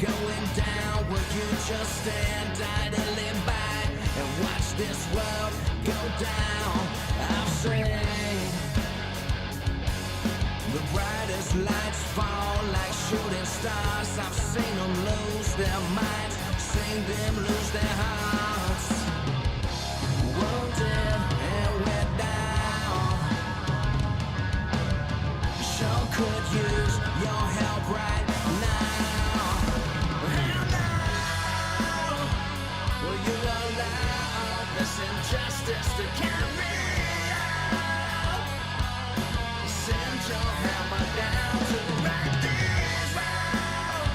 going down? Will you just stand idly by and watch this world go down? I've seen the brightest lights fall like shooting stars. I've seen them lose their minds, seen them lose their hearts. Wounded and we're down. Sure could use your help right now. How now will you allow this injustice to carry out? Send your hammer down to right this round.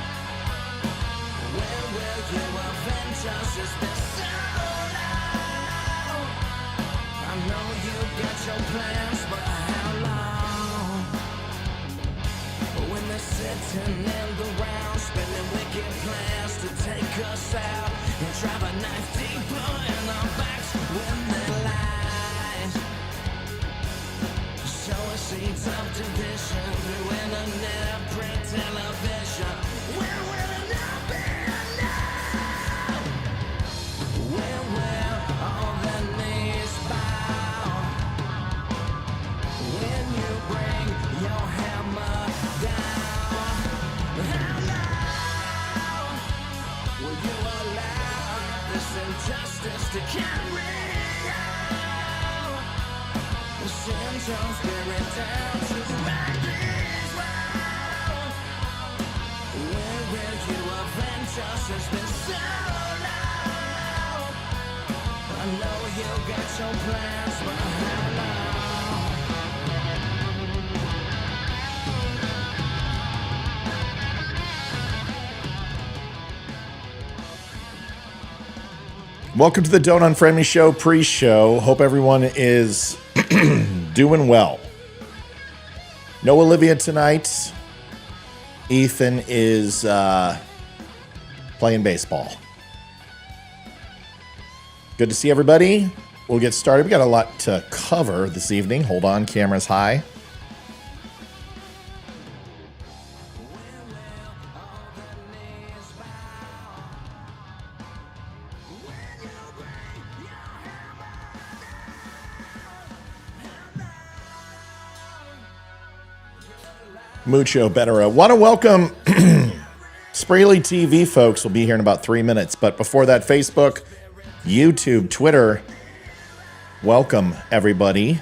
When will you avenge us? Is this so loud? I know you got your plans, but how long? When they're sitting in the round, spinning wicked plans to take us out and drive a knife deeper in our backs when they lie. Showing seeds of division through internet, print, television. Where will it not be now? Where will all the knees bow? When you bring your hammer down, how long will you allow this injustice to carry out? Send your spirit down to right this round. When will you avenge us? It's been so long. I know you got your plans, but how long? Welcome to the Don't Unfriend Me Show pre-show. Hope everyone is doing well. No Olivia tonight. Ethan is playing baseball. Good to see everybody. We'll get started. We got a lot to cover this evening. Hold on, cameras high. Mucho better. I want to welcome Spraley TV folks. Will be here in about 3 minutes. But before that, Facebook, YouTube, Twitter. Welcome, everybody.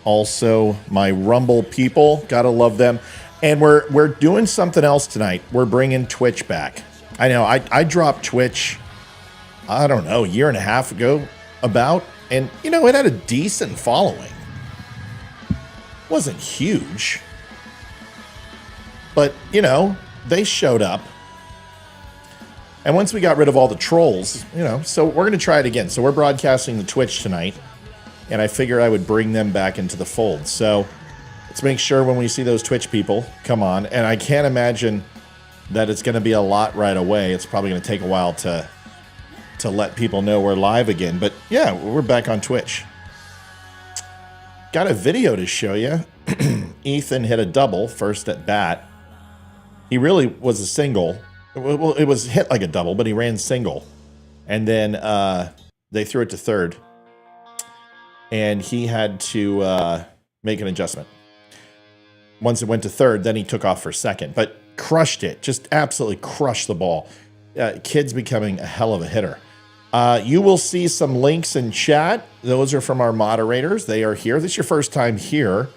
Also, my Rumble people. Gotta love them. And we're doing something else tonight. We're bringing Twitch back. I know, I dropped Twitch, I don't know, a year and a half ago about. And, you know, it had a decent following. Wasn't huge. But, you know, they showed up. And once we got rid of all the trolls, you know, so we're going to try it again. So we're broadcasting the Twitch tonight. And I figure I would bring them back into the fold. So let's make sure when we see those Twitch people come on. And I can't imagine that it's going to be a lot right away. It's probably going to take a while to let people know we're live again. But yeah, we're back on Twitch. Got a video to show you. Ethan hit a double first at bat. He really was a single. Well, it was hit like a double, but he ran single. And then they threw it to third. And he had to make an adjustment. Once it went to third, then he took off for second. But crushed it. Just absolutely crushed the ball. Kid's becoming a hell of a hitter. You will see some links in chat. Those are from our moderators. They are here. If this is your first time here,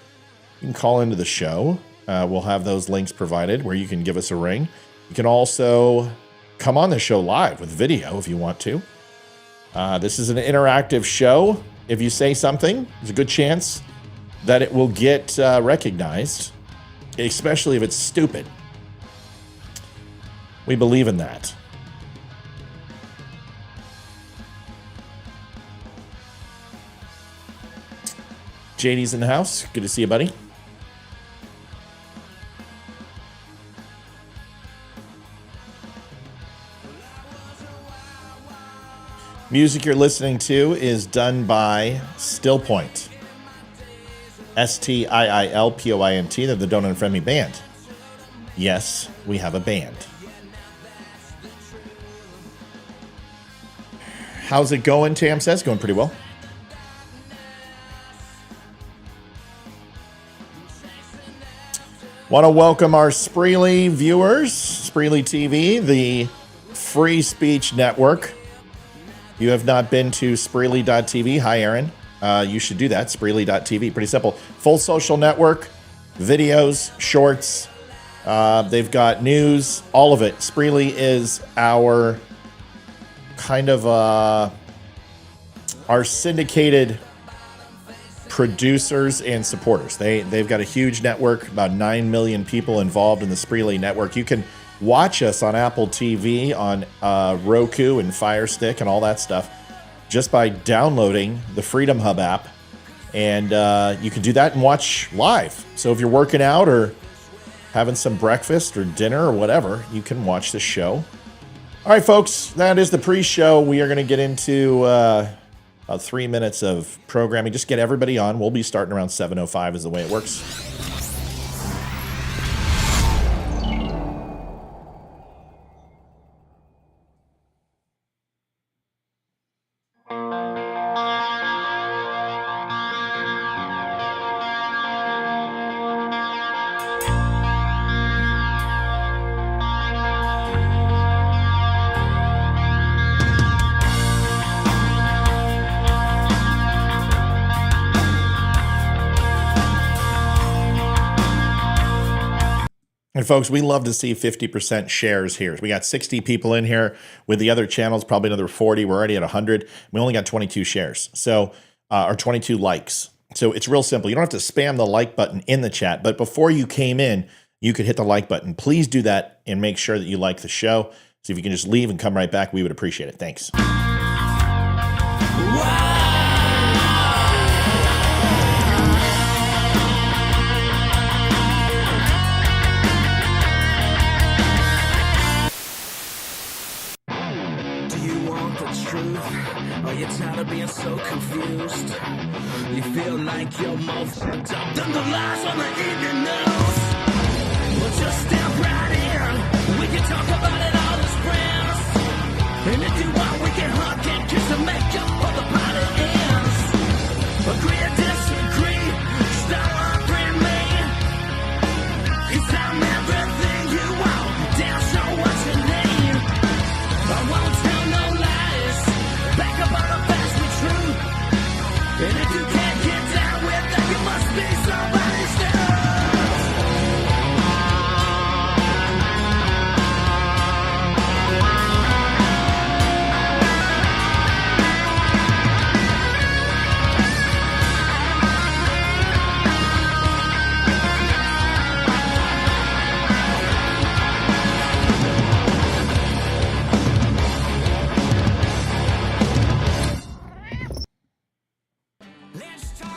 you can call into the show. We'll have those links provided where you can give us a ring. You can also come on the show live with video if you want to. This is an interactive show. If you say something, there's a good chance that it will get recognized, especially if it's stupid. We believe in that. JD's in the house. Good to see you, buddy. Music you're listening to is done by Stillpoint. Stiilpoint. They're the Don't Unfriend Me band. Yes, we have a band. How's it going, Tam says? Going pretty well. Want to welcome our Spreely viewers, Spreely TV, the free speech network. You have not been to Spreely.tv. Hi, Aaron. You should do that, Spreely.tv. Pretty simple. Full social network, videos, shorts. They've got news, all of it. Spreely is our kind of our syndicated producers and supporters. They've got a huge network, about 9 million people involved in the Spreely network. You can watch us on Apple TV, on Roku and Fire Stick and all that stuff just by downloading the Freedom Hub app. And you can do that and watch live. So if you're working out or having some breakfast or dinner or whatever, you can watch the show. All right, folks, that is the pre-show. We are going to get into about 3 minutes of programming. Just get everybody on. We'll be starting around 7:05 is the way it works. And folks, we love to see 50% shares here. We got 60 people in here. With the other channels, probably another 40. We're already at 100. We only got 22 shares, so or 22 likes. So it's real simple. You don't have to spam the like button in the chat, but before you came in, you could hit the like button. Please do that and make sure that you like the show. So if you can just leave and come right back, we would appreciate it. Thanks. You're tired of being so confused. You feel like you're more fucked up than the lies on the evening news. Well, just step right in. We can talk about it all as friends. And if you want, we can hug and kiss and make up before the party ends. Agree or disagree, start arguing me. 'Cause I'm everything you want. Damn, show what you need. I won't tell no lies. Back up on the facts be true. And if you can't get down with that, you must be somebody's dad.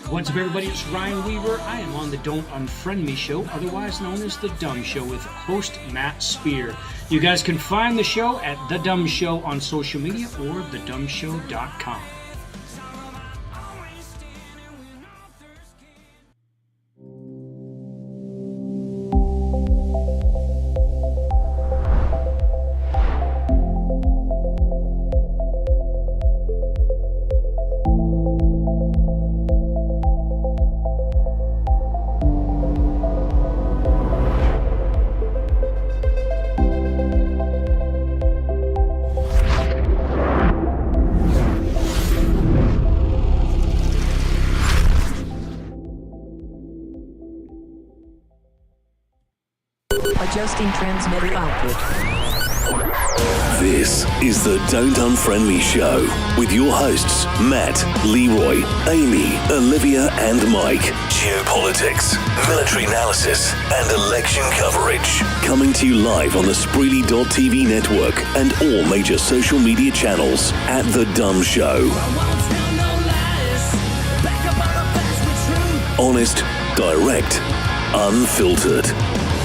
What's up, everybody? It's Ryan Weaver. I am on the Don't Unfriend Me show, otherwise known as the DUM Show, with host Matt Spear. You guys can find the show at The DUM Show on social media or thedumshow.com. Adjusting transmitter output. This is the Don't Unfriend Me show with your hosts Matt, Leroy, Amy, Olivia and Mike. Geopolitics, military analysis and election coverage. Coming to you live on the Spreely.tv network and all major social media channels at The DUM Show. Honest, direct, unfiltered.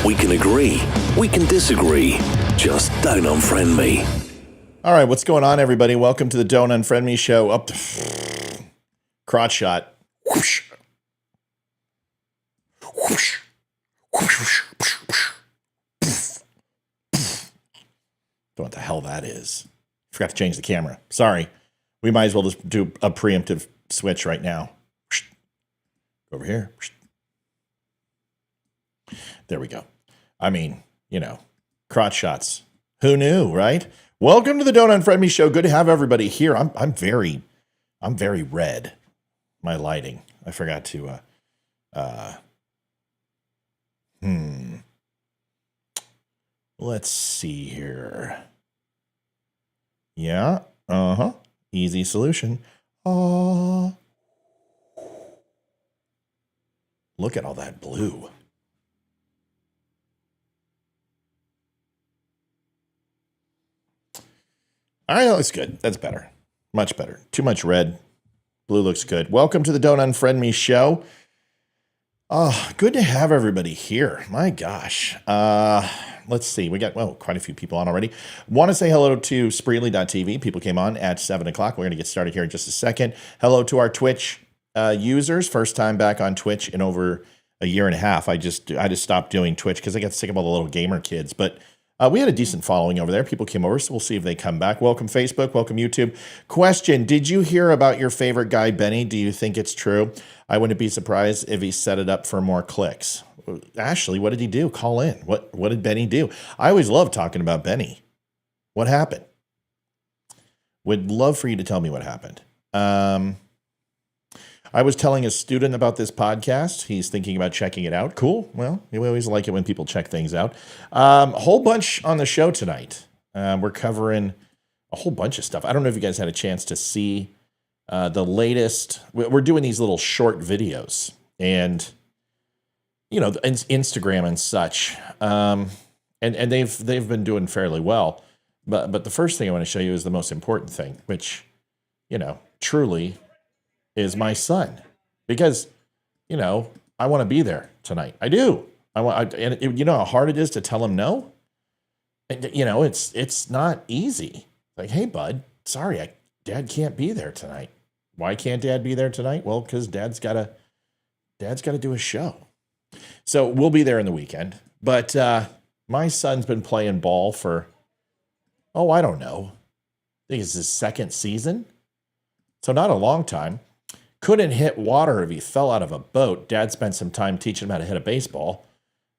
We can agree, we can disagree. Just don't unfriend me. All right, what's going on, everybody? Welcome to the Don't Unfriend Me show. Up to crotch shot. Whoosh. Whoosh. Whoosh. Don't know what the hell that is. Forgot to change the camera. Sorry. We might as well just do a preemptive switch right now. Over here. There we go. I mean, crotch shots. Who knew, right? Welcome to the Don't Unfriend Me show. Good to have everybody here. I'm very red. My lighting. I forgot to let's see here. Yeah. Easy solution. Look at all that blue. All right, that looks good. That's better. Much better. Too much red. Blue looks good. Welcome to the Don't Unfriend Me show. Good to have everybody here. My gosh. Let's see. We got, quite a few people on already. Want to say hello to Spreely.tv. People came on at 7 o'clock. We're going to get started here in just a second. Hello to our Twitch users. First time back on Twitch in over a year and a half. I just stopped doing Twitch because I got sick of all the little gamer kids. But we had a decent following over there. People came over, so we'll see if they come back. Welcome, Facebook. Welcome, YouTube. Question, did you hear about your favorite guy, Benny? Do you think it's true? I wouldn't be surprised if he set it up for more clicks. Ashley, what did he do? Call in. What did Benny do? I always love talking about Benny. What happened? Would love for you to tell me what happened. I was telling a student about this podcast. He's thinking about checking it out. Cool. Well, we always like it when people check things out. A whole bunch on the show tonight. We're covering a whole bunch of stuff. I don't know if you guys had a chance to see the latest. We're doing these little short videos and, Instagram and such. And they've been doing fairly well. But the first thing I want to show you is the most important thing, which, truly is my son, because, I want to be there tonight. I do. And you know how hard it is to tell him no. And, it's not easy. Like, hey, bud, sorry, Dad can't be there tonight. Why can't Dad be there tonight? Well, because Dad's got to do a show. So we'll be there in the weekend. But my son's been playing ball for, I don't know. I think it's his second season. So not a long time. Couldn't hit water if he fell out of a boat. Dad spent some time teaching him how to hit a baseball.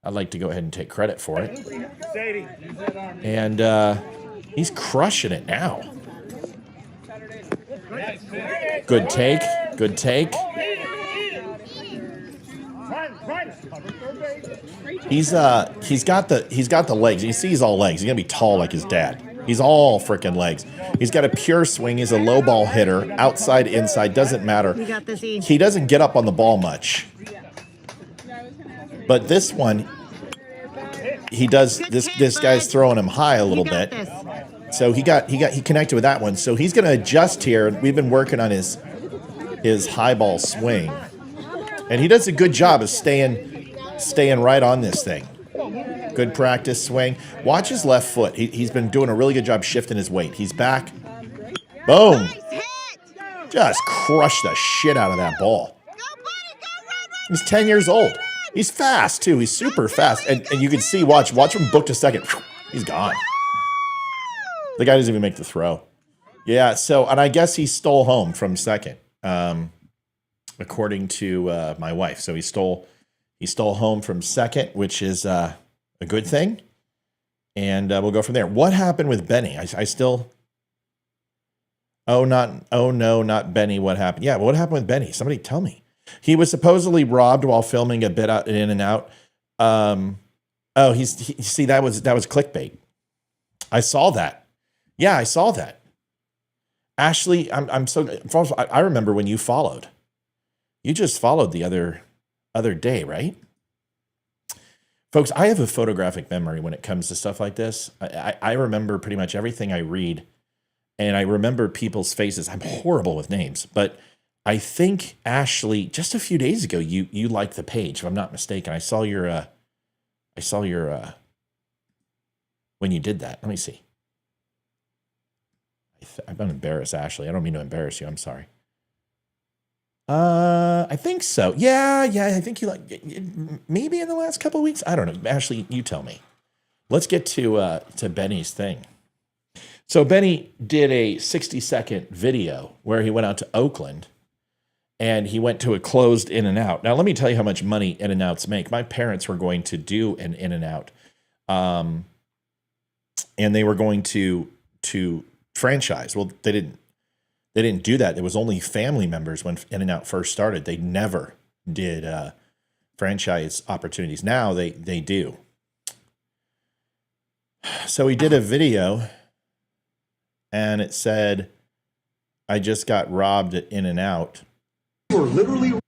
I'd like to go ahead and take credit for it. And he's crushing it now. Good take. Good take. He's got the legs. You see, he's all legs. He's gonna be tall like his dad. He's all freaking legs. He's got a pure swing. He's a low ball hitter. Outside, inside, doesn't matter. He doesn't get up on the ball much. But this one, he does. This guy's throwing him high a little bit. So he connected with that one. So he's going to adjust here. We've been working on his high ball swing, and he does a good job of staying right on this thing. Good practice swing. Watch his left foot. He's been doing a really good job shifting his weight. He's back. Boom. Just crushed the shit out of that ball. He's 10 years old. He's fast, too. He's super fast. And you can see, watch him book to second. He's gone. The guy doesn't even make the throw. Yeah, and I guess he stole home from second, according to my wife. So he stole home from second, which is a good thing. And we'll go from there. What happened with Benny? I still... Oh, no, not Benny. What happened? Yeah, what happened with Benny? Somebody tell me. He was supposedly robbed while filming a bit out in and out. See, that was clickbait. I saw that. Yeah, I saw that. Ashley, I'm so... I remember when you followed. You just followed the other day, right? Folks, I have a photographic memory when it comes to stuff like this. I remember pretty much everything I read, and I remember people's faces. I'm horrible with names, but I think, Ashley, just a few days ago, you liked the page, if I'm not mistaken. I saw your when you did that. Let me see. I'm going to embarrass Ashley. I don't mean to embarrass you. I'm sorry. I think so. Yeah. I think you maybe in the last couple of weeks. I don't know. Ashley, you tell me. Let's get to Benny's thing. So Benny did a 60-second video where he went out to Oakland and he went to a closed In-N-Out. Now, let me tell you how much money In-N-Outs make. My parents were going to do an In-N-Out, and they were going to franchise. Well, they didn't do that. It was only family members when In-N-Out first started. They never did franchise opportunities. Now they do. So he did a video, and it said, "I just got robbed at In-N-Out." We're literally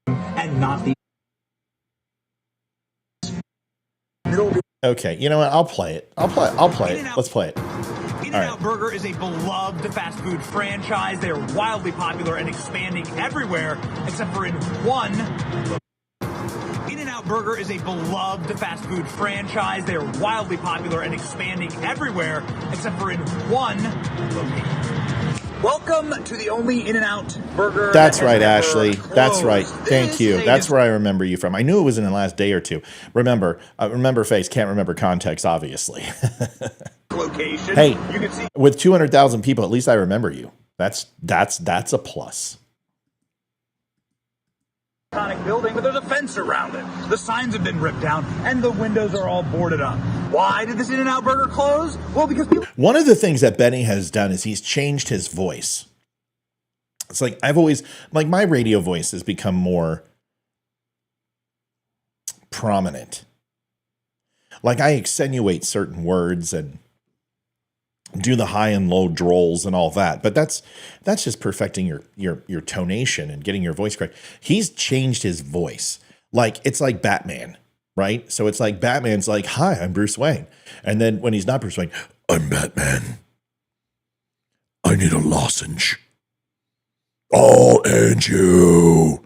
and not the Okay, you know what? I'll play it. I'll play it. Let's play it. In-N-Out Burger is a beloved fast food franchise. They are wildly popular and expanding everywhere except for in one. In-N-Out Burger is a beloved fast food franchise. They are wildly popular and expanding everywhere except for in one location. Welcome to the only In-N-Out Burger. That's right, Ashley. That's right. Thank you. That's where I remember you from. I knew it was in the last day or two. Remember face, can't remember context, obviously. Location. Hey, you can see with 200,000 people, at least I remember you. That's a plus. iconic building, but there's a fence around it. The signs have been ripped down, and the windows are all boarded up. Why did this In-N-Out Burger close? Well, because people... One of the things that Benny has done is he's changed his voice. It's like my radio voice has become more prominent. Like I accentuate certain words and do the high and low drawls and all that, but that's just perfecting your tonation and getting your voice correct. He's changed his voice. Like it's like Batman, right? So it's like Batman's like, "Hi, I'm Bruce Wayne," and then when he's not Bruce Wayne, "I'm Batman. I need a lozenge. I'll end you."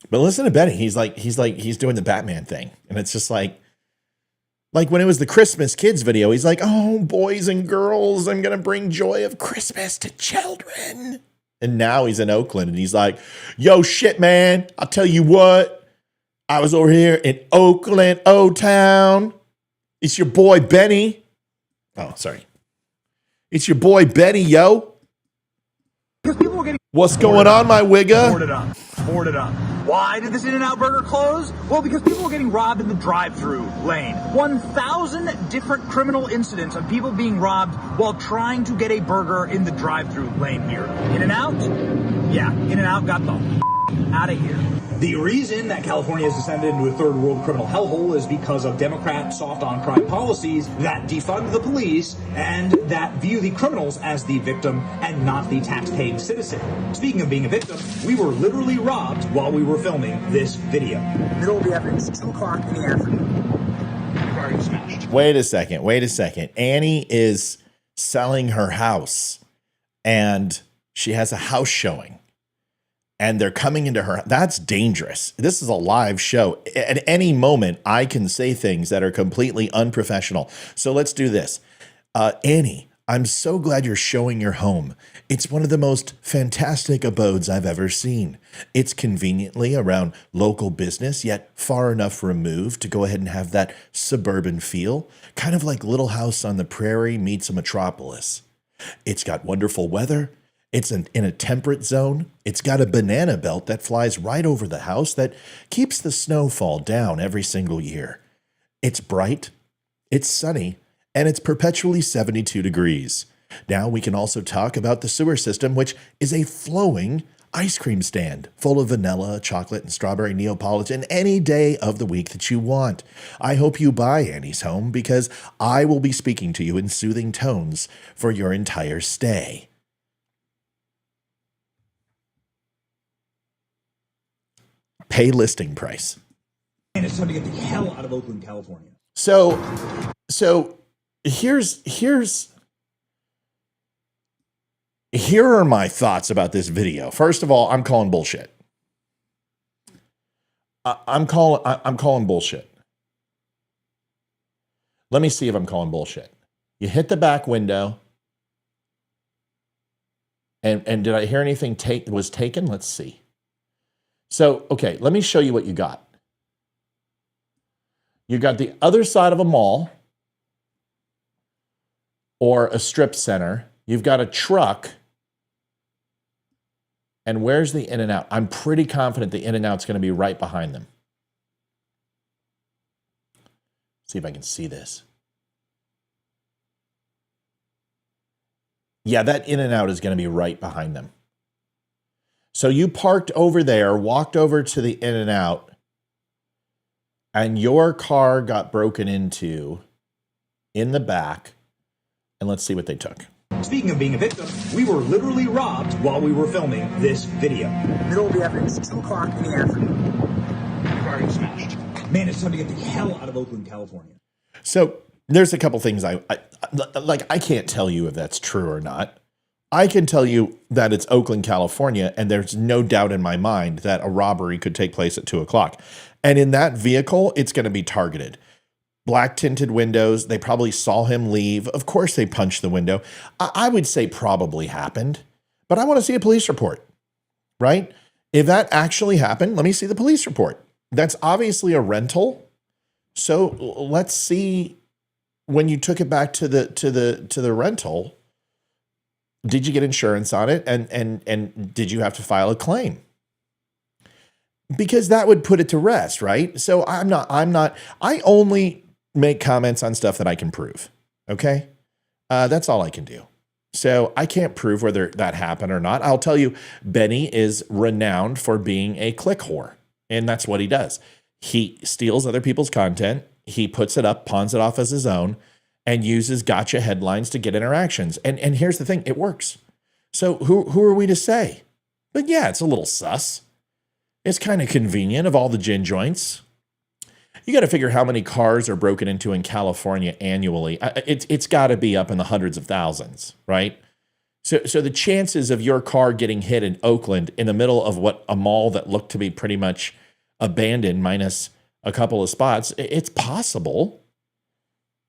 But listen to Benny. He's doing the Batman thing, and it's just like when it was the Christmas Kids video, he's like, "Oh, boys and girls, I'm going to bring joy of Christmas to children." And now he's in Oakland and he's like, "Yo, shit, man. I'll tell you what. I was over here in Oakland, O-Town. It's your boy, Benny." Oh, sorry. "It's your boy, Benny, yo. What's going on, my wigga?" Boarded up. Why did this In-N-Out Burger close? Well, because people were getting robbed in the drive-thru lane. 1,000 different criminal incidents of people being robbed while trying to get a burger in the drive-thru lane here. In-N-Out? Yeah, In-N-Out got the out of here. The reason that California has descended into a third world criminal hellhole is because of Democrat soft on crime policies that defund the police and that view the criminals as the victim and not the tax-paying citizen. Speaking of being a victim, we were literally robbed while we were filming this video. Middle of the afternoon, 2 o'clock in the afternoon. Already smashed. Wait a second. Annie is selling her house and she has a house showing. And they're coming into her. That's dangerous. This is a live show. At any moment, I can say things that are completely unprofessional. So let's do this. Annie, I'm so glad you're showing your home. It's one of the most fantastic abodes I've ever seen. It's conveniently around local business, yet far enough removed to go ahead and have that suburban feel. Kind of like Little House on the Prairie meets a metropolis. It's got wonderful weather. It's in a temperate zone. It's got a banana belt that flies right over the house that keeps the snowfall down every single year. It's bright, it's sunny, and it's perpetually 72 degrees. Now we can also talk about the sewer system, which is a flowing ice cream stand full of vanilla, chocolate, and strawberry Neapolitan any day of the week that you want. I hope you buy Annie's home because I will be speaking to you in soothing tones for your entire stay. Pay listing price. And it's time to get the hell out of Oakland, California. So here are my thoughts about this video. First of all, I'm calling bullshit. I'm calling bullshit. Let me see if I'm calling bullshit. You hit the back window. And did I hear anything was taken? Let's see. So, okay, let me show you what you got. You got the other side of a mall. or a strip center. You've got a truck. And where's the In-N-Out? I'm pretty confident the In-N-Out's going to be right behind them. See if I can see this. Yeah, that In-N-Out is going to be right behind them. So you parked over there, walked over to the In-N-Out, and your car got broken into in the back. And let's see what they took. Speaking of being a victim, we were literally robbed while we were filming this video. Middle of the afternoon, it's 2 o'clock in the afternoon. Car is smashed. Man, it's time to get the hell out of Oakland, California. So there's a couple things I can't tell you if that's true or not. I can tell you that it's Oakland, California, and there's no doubt in my mind that a robbery could take place at 2 o'clock. And in that vehicle, it's going to be targeted. Black tinted windows. They probably saw him leave. Of course, they punched the window. I would say probably happened, but I want to see a police report, right? If that actually happened, let me see the police report. That's obviously a rental. So let's see when you took it back to the rental. Did you get insurance on it? And did you have to file a claim? Because that would put it to rest, right? So I only make comments on stuff that I can prove. Okay. That's all I can do. So I can't prove whether that happened or not. I'll tell you, Benny is renowned for being a click whore. And that's what he does. He steals other people's content. He puts it up, pawns it off as his own, and uses gotcha headlines to get interactions. And here's the thing, it works. So who are we to say? But yeah, it's a little sus. It's kind of convenient of all the gin joints. You got to figure how many cars are broken into in California annually. It's got to be up in the hundreds of thousands, right? So the chances of your car getting hit in Oakland in the middle of what a mall that looked to be pretty much abandoned minus a couple of spots, it's possible.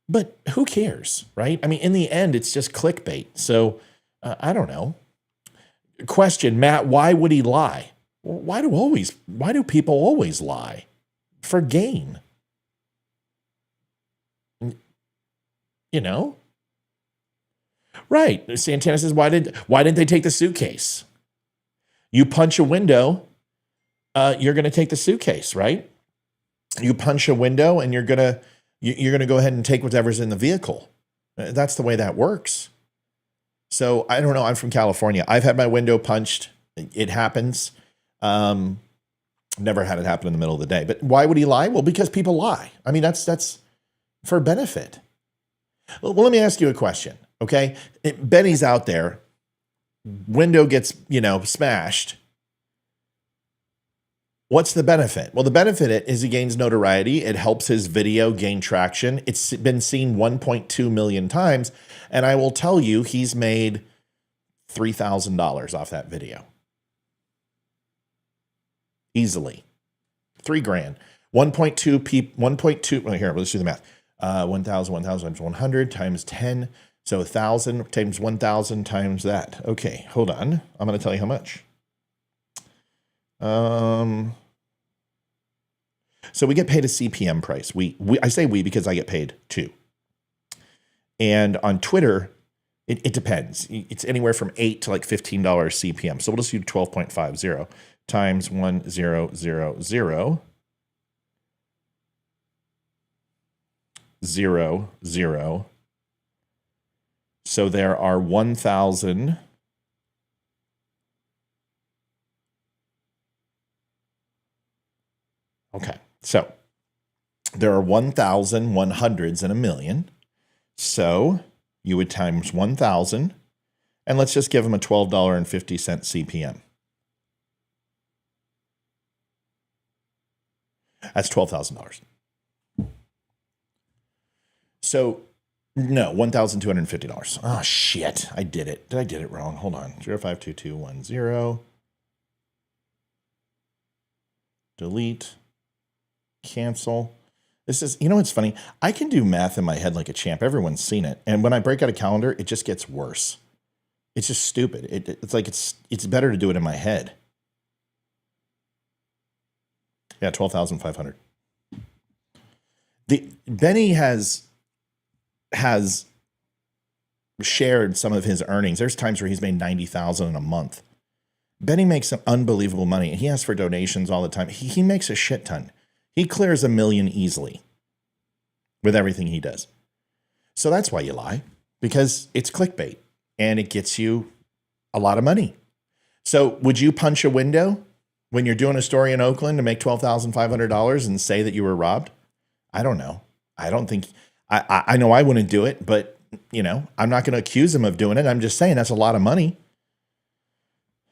But who cares, right? I mean, in the end, it's just clickbait. So I don't know. Question, Matt, why would he lie? Why do people always lie? For gain. You know? Right. Santana says, why didn't they take the suitcase? You punch a window, you're going to take the suitcase, right? You punch a window and you're going to go ahead and take whatever's in the vehicle. That's the way that works. So I don't know. I'm from California. I've had my window punched. It happens. Never had it happen in the middle of the day. But why would he lie? Well, because people lie. I mean, that's for benefit. Well, let me ask you a question. Okay. Benny's out there. Window gets, smashed. What's the benefit? Well, the benefit is he gains notoriety. It helps his video gain traction. It's been seen 1.2 million times. And I will tell you, he's made $3,000 off that video. Easily. $3,000. 1.2, well, here, let's do the math. 1,000 times 100 times 10. So 1,000 times 1,000 times that. Okay, hold on. I'm going to tell you how much. So we get paid a CPM price. I say we because I get paid too. And on Twitter, it depends. It's anywhere from $8 to like $15 CPM. So we'll just do 12.50 times 1,000 0. So there are 1,000. Okay. So there are 1,100s in a million. So you would times 1,000, and let's just give them a $12.50 CPM. That's $12,000. So no, $1,250. Oh shit! I did it. Did I did it wrong? Hold on. 052210. Delete. Cancel. This is, what's funny? I can do math in my head like a champ. Everyone's seen it. And when I break out a calendar, it just gets worse. It's just stupid. It's like it's better to do it in my head. Yeah, 12,500. Benny has shared some of his earnings. There's times where he's made $90,000 in a month. Benny makes some unbelievable money. He asks for donations all the time. He makes a shit ton. He clears $1 million easily with everything he does. So that's why you lie, because it's clickbait and it gets you a lot of money. So would you punch a window when you're doing a story in Oakland to make $12,500 and say that you were robbed? I don't know. I don't think, I know I wouldn't do it, but you know, I'm not going to accuse him of doing it. I'm just saying that's a lot of money.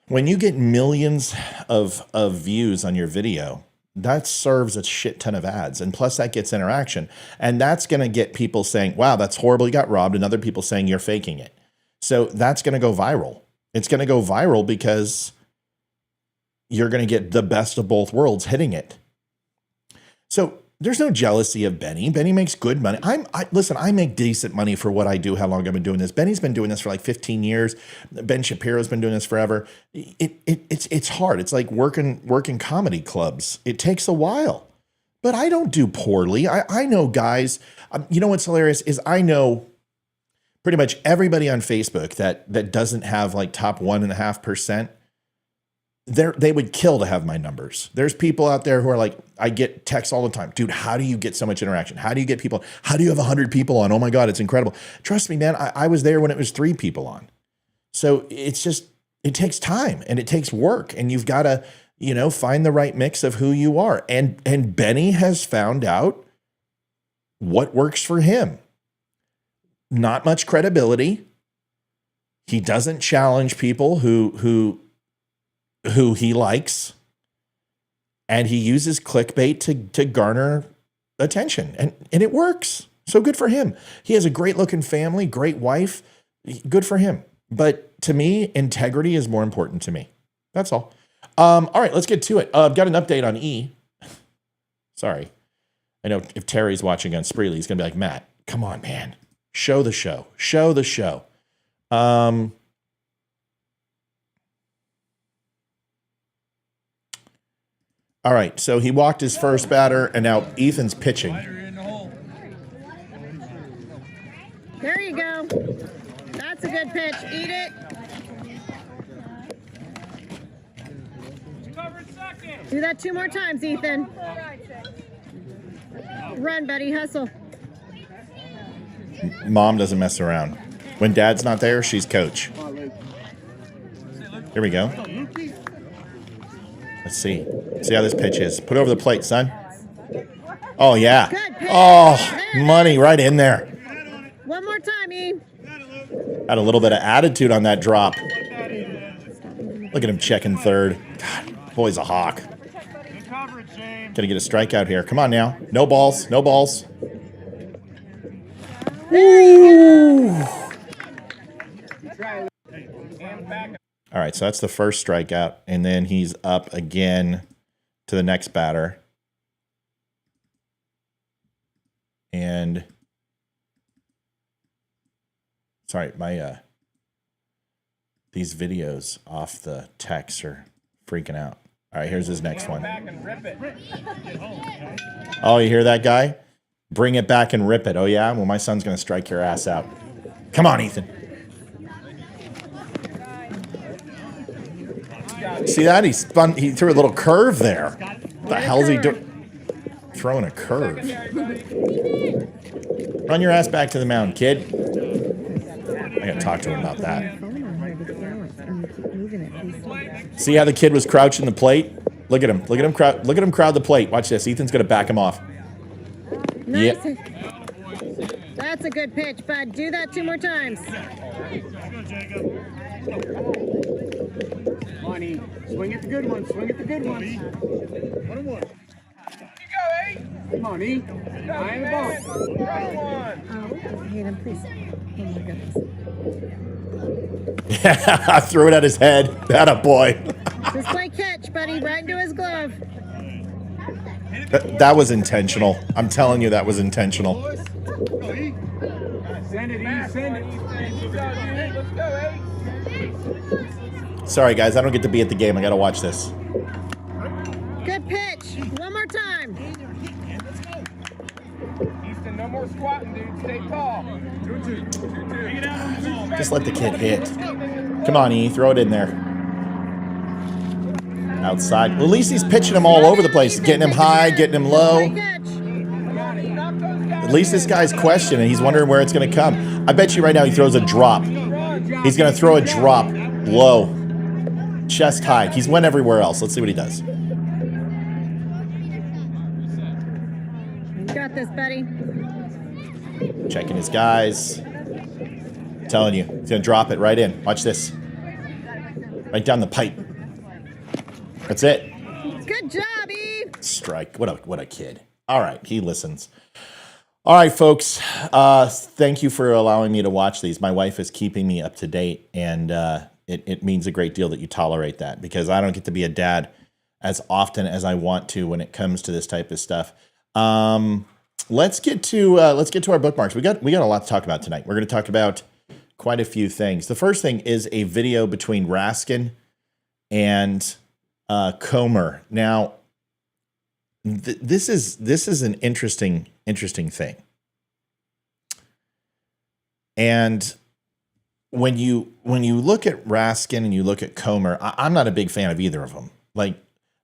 When you get millions of views on your video, that serves a shit ton of ads. And plus that gets interaction. And that's going to get people saying, wow, that's horrible, you got robbed. And other people saying you're faking it. So that's going to go viral. It's going to go viral because you're going to get the best of both worlds hitting it. So there's no jealousy of Benny. Benny makes good money. Listen, I make decent money for what I do, how long I've been doing this. Benny's been doing this for like 15 years. Ben Shapiro's been doing this forever. It's hard. It's like working comedy clubs. It takes a while, but I don't do poorly. I know guys, you know what's hilarious is I know pretty much everybody on Facebook that doesn't have like top 1.5%. They would kill to have my numbers. There's people out there who are like, I get texts all the time. Dude, how do you get so much interaction? How do you get people? How do you have 100 people on? Oh my God, it's incredible. Trust me, man. I was there when it was 3 people on. So it's just, it takes time and it takes work, and you've got to, you know, find the right mix of who you are. And Benny has found out what works for him. Not much credibility. He doesn't challenge people who he likes, and he uses clickbait to garner attention, and it works. So good for him. He has a great looking family, great wife. Good for him. But to me, integrity is more important to me. That's all. All right, let's get to it. I've got an update on E. Sorry. I know if Terry's watching on Spreely, he's going to be like, Matt, come on, man. Show the show. Show the show. All right, so he walked his first batter, and now Ethan's pitching. There you go. That's a good pitch. Eat it. Do that 2 more times, Ethan. Run, buddy. Hustle. Mom doesn't mess around. When Dad's not there, she's coach. Here we go. Let's see. See how this pitch is. Put it over the plate, son. Oh, yeah. Oh, money right in there. One more time, E. Had a little bit of attitude on that drop. Look at him checking third. God, boy's a hawk. Gonna get a strikeout here. Come on now. No balls. No balls. Woo! All right, so that's the first strikeout, and then he's up again to the next batter. And sorry, my these videos off the text are freaking out. All right, here's his next one. Oh, you hear that guy? Bring it back and rip it. Oh yeah, well my son's gonna strike your ass out. Come on, Ethan. See that? He threw a little curve there. What the hell's he doing? Throwing a curve. Run your ass back to the mound, kid. I gotta talk to him about that. See how the kid was crouching the plate? Look at him. Look at him crowd. Look at him crowd the plate. Watch this. Ethan's gonna back him off. Nice. Yep. That's a good pitch, bud. Do that 2 more times. Money. Swing at the good one. Swing at the good one. One more. Come on, E. Eye in the ball. Oh, Hayden, please. Oh my goodness. Yeah, I threw it at his head. That a boy. Just play catch, buddy. Right into his glove. That was intentional. I'm telling you, that was intentional. Send it, E. Send it. Let's go, E. Sorry, guys. I don't get to be at the game. I got to watch this. Good pitch. One more time. No more squatting, dude. Stay tall. 2-2. Just let the kid hit. Come on, E, throw it in there. Outside. Well, at least he's pitching him all over the place, getting him high, getting him low. At least this guy's questioning. He's wondering where it's going to come. I bet you right now he throws a drop. He's going to throw a drop low, chest high. He's went everywhere else. Let's see what he does. You got this, buddy. Checking his guys. Telling you, he's going to drop it right in. Watch this. Right down the pipe. That's it. Good job, E. Strike. What a kid. All right, he listens. All right, folks. Thank you for allowing me to watch these. My wife is keeping me up to date, and it means a great deal that you tolerate that, because I don't get to be a dad as often as I want to when it comes to this type of stuff. Let's get to our bookmarks. We got a lot to talk about tonight. We're going to talk about quite a few things. The first thing is a video between Raskin and Comer. Now, this is an interesting thing. And when you look at Raskin and you look at Comer, I'm not a big fan of either of them. Like,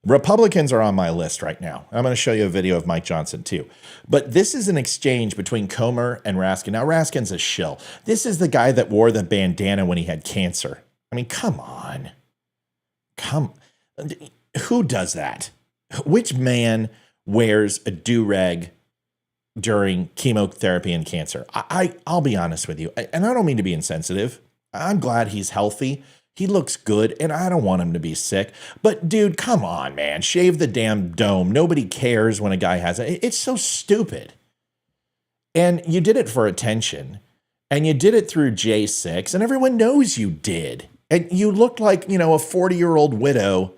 Republicans are on my list right now. I'm going to show you a video of Mike Johnson too. But this is an exchange between Comer and Raskin. Now, Raskin's a shill. This is the guy that wore the bandana when he had cancer. I mean, come on. Who does that? Which man wears a do-rag during chemotherapy and cancer? I'll be honest with you, and I don't mean to be insensitive. I'm glad he's healthy. He looks good, and I don't want him to be sick. But, dude, come on, man. Shave the damn dome. Nobody cares when a guy has it. It's so stupid. And you did it for attention, and you did it through J6, and everyone knows you did. And you look like, a 40-year-old widow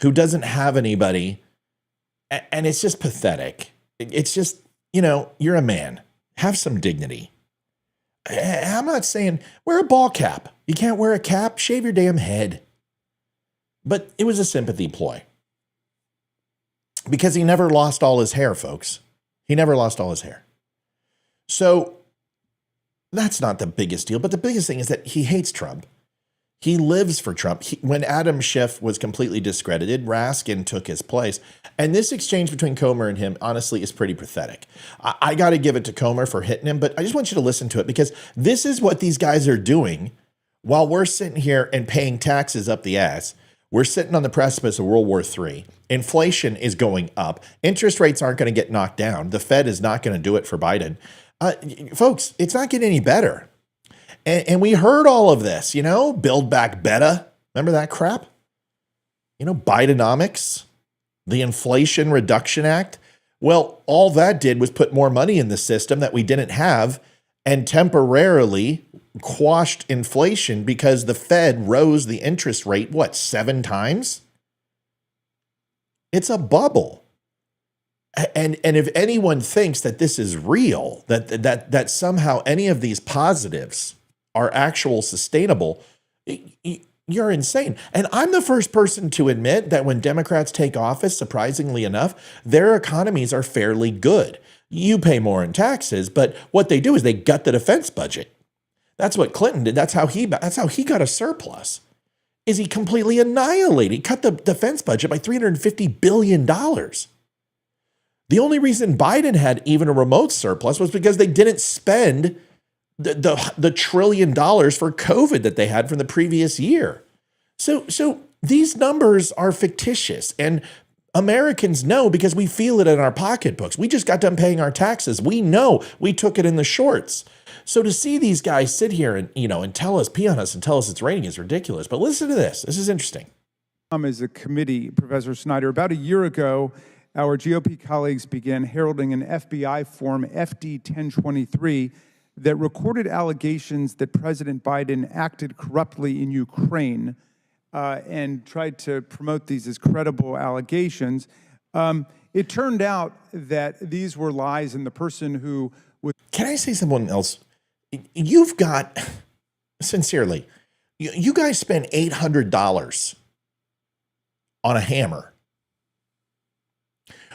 who doesn't have anybody, and it's just pathetic. It's just, you're a man. Have some dignity. I'm not saying wear a ball cap. You can't wear a cap, shave your damn head. But it was a sympathy ploy. Because he never lost all his hair, folks. He never lost all his hair. So that's not the biggest deal. But the biggest thing is that he hates Trump. He lives for Trump. When Adam Schiff was completely discredited, Raskin took his place. And this exchange between Comer and him, honestly, is pretty pathetic. I got to give it to Comer for hitting him, but I just want you to listen to it, because this is what these guys are doing while we're sitting here and paying taxes up the ass. We're sitting on the precipice of World War III. Inflation is going up. Interest rates aren't going to get knocked down. The Fed is not going to do it for Biden. Folks, it's not getting any better. And we heard all of this, Build Back Better. Remember that crap? Bidenomics, the Inflation Reduction Act. Well, all that did was put more money in the system that we didn't have and temporarily quashed inflation because the Fed rose the interest rate, 7 times? It's a bubble. And if anyone thinks that this is real, that somehow any of these positives are actual sustainable, you're insane. And I'm the first person to admit that when Democrats take office, surprisingly enough, their economies are fairly good. You pay more in taxes, but what they do is they gut the defense budget. That's what Clinton did. That's how he got a surplus. Is he completely annihilated? He cut the defense budget by $350 billion. The only reason Biden had even a remote surplus was because they didn't spend the $1 trillion for COVID that they had from the previous year. So these numbers are fictitious, and Americans know because we feel it in our pocketbooks. We just got done paying our taxes. We know we took it in the shorts. So to see these guys sit here and pee on us and tell us it's raining is ridiculous. But listen to this. This is interesting. As a committee, Professor Snyder, about a year ago, our GOP colleagues began heralding an FBI form, FD 1023, that recorded allegations that President Biden acted corruptly in Ukraine and tried to promote these as credible allegations. It turned out that these were lies, and the person who was... Can I say something else? You've got, sincerely, you guys spent $800 on a hammer.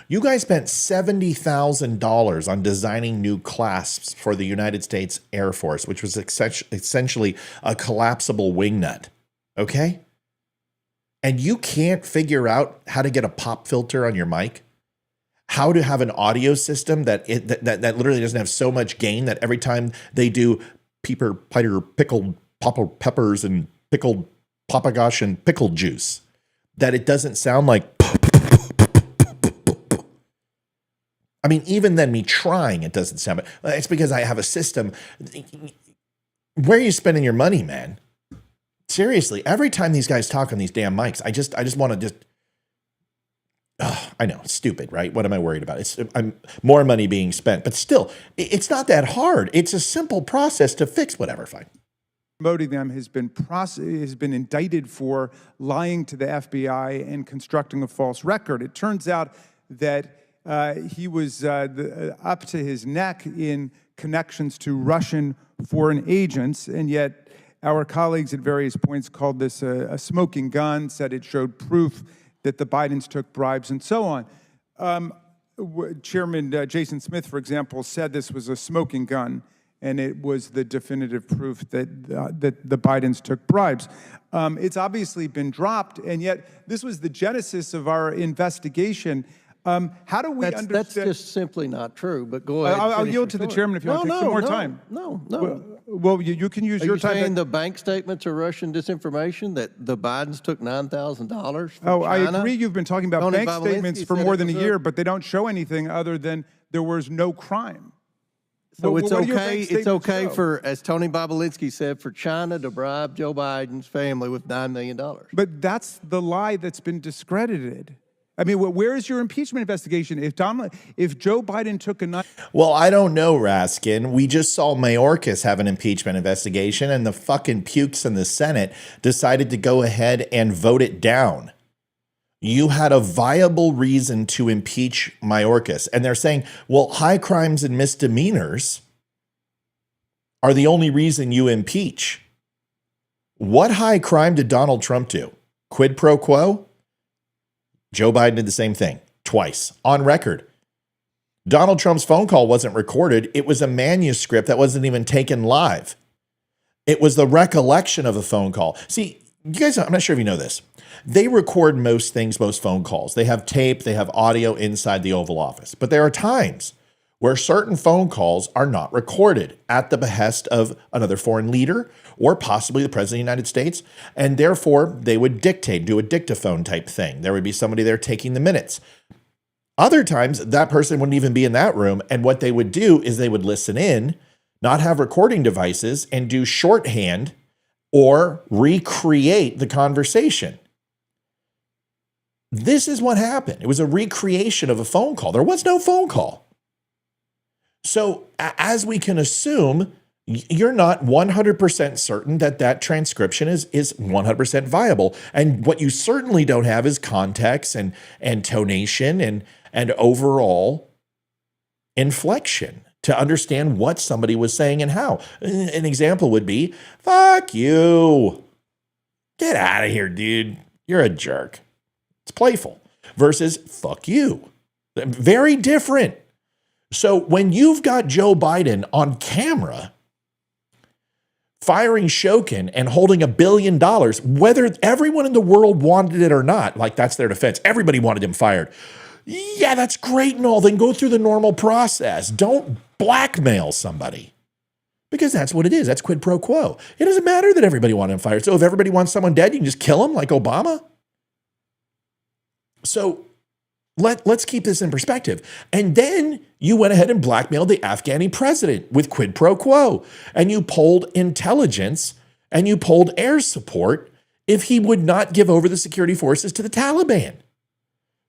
You guys spent $70,000 on designing new clasps for the United States Air Force, which was essentially a collapsible wing nut. Okay? And you can't figure out how to get a pop filter on your mic? How to have an audio system that literally doesn't have so much gain that every time they do pepper, pickled peppers and pickled papagosh and pickled juice, that it doesn't sound like. I mean, even then, me trying, it doesn't sound. It's because I have a system. Where are you spending your money, man? Seriously, every time these guys talk on these damn mics, I just want to just. I know, it's stupid, right? What am I worried about? I'm more money being spent, but still, it's not that hard. It's a simple process to fix whatever. Fine. Promoting them has been indicted for lying to the FBI and constructing a false record. It turns out that he was up to his neck in connections to Russian foreign agents, and yet our colleagues at various points called this a smoking gun, said it showed proof that the Bidens took bribes and so on. Chairman Jason Smith, for example, said this was a smoking gun, and it was the definitive proof that the Bidens took bribes. It's obviously been dropped, and yet this was the genesis of our investigation. How do we understand? That's just simply not true, but go ahead. I'll yield to the chairman if you want to take some more time. No. Well, you can use your time. Are you saying the bank statements are Russian disinformation, that the Bidens took $9,000 from China? I agree. You've been talking about Tony bank Bobulinski statements for said more it than a was year, but they don't show anything other than there was no crime. So it's what do your okay. bank It's statements okay show? for, as Tony Bobulinski said, for China to bribe Joe Biden's family with $9 million. But that's the lie that's been discredited. I mean, where is your impeachment investigation? If Joe Biden took a knife. Well, I don't know, Raskin. We just saw Mayorkas have an impeachment investigation, and the fucking pukes in the Senate decided to go ahead and vote it down. You had a viable reason to impeach Mayorkas, and they're saying, well, high crimes and misdemeanors are the only reason you impeach. What high crime did Donald Trump do? Quid pro quo? Joe Biden did the same thing twice on record. Donald Trump's phone call wasn't recorded. It was a manuscript that wasn't even taken live. It was the recollection of a phone call. See, you guys, I'm not sure if you know this. They record most things, most phone calls. They have tape, they have audio inside the Oval Office. But there are times where certain phone calls are not recorded at the behest of another foreign leader or possibly the President of the United States. And therefore, they would dictate, do a dictaphone type thing. There would be somebody there taking the minutes. Other times, that person wouldn't even be in that room. And what they would do is they would listen in, not have recording devices, and do shorthand or recreate the conversation. This is what happened. It was a recreation of a phone call. There was no phone call. So as we can assume, you're not 100% certain that that transcription is 100% viable. And what you certainly don't have is context and tonation and overall inflection to understand what somebody was saying and how. An example would be, fuck you. Get out of here, dude. You're a jerk. It's playful. Versus, fuck you. Very different. So when you've got Joe Biden on camera firing Shokin and holding $1 billion, whether everyone in the world wanted it or not, like that's their defense, everybody wanted him fired. Yeah, that's great and all. Then go through the normal process. Don't blackmail somebody. Because that's what it is. That's quid pro quo. It doesn't matter that everybody wanted him fired. So if everybody wants someone dead, you can just kill him like Obama. So let's keep this in perspective. And then you went ahead and blackmailed the Afghani president with quid pro quo. And you polled intelligence and you polled air support if he would not give over the security forces to the Taliban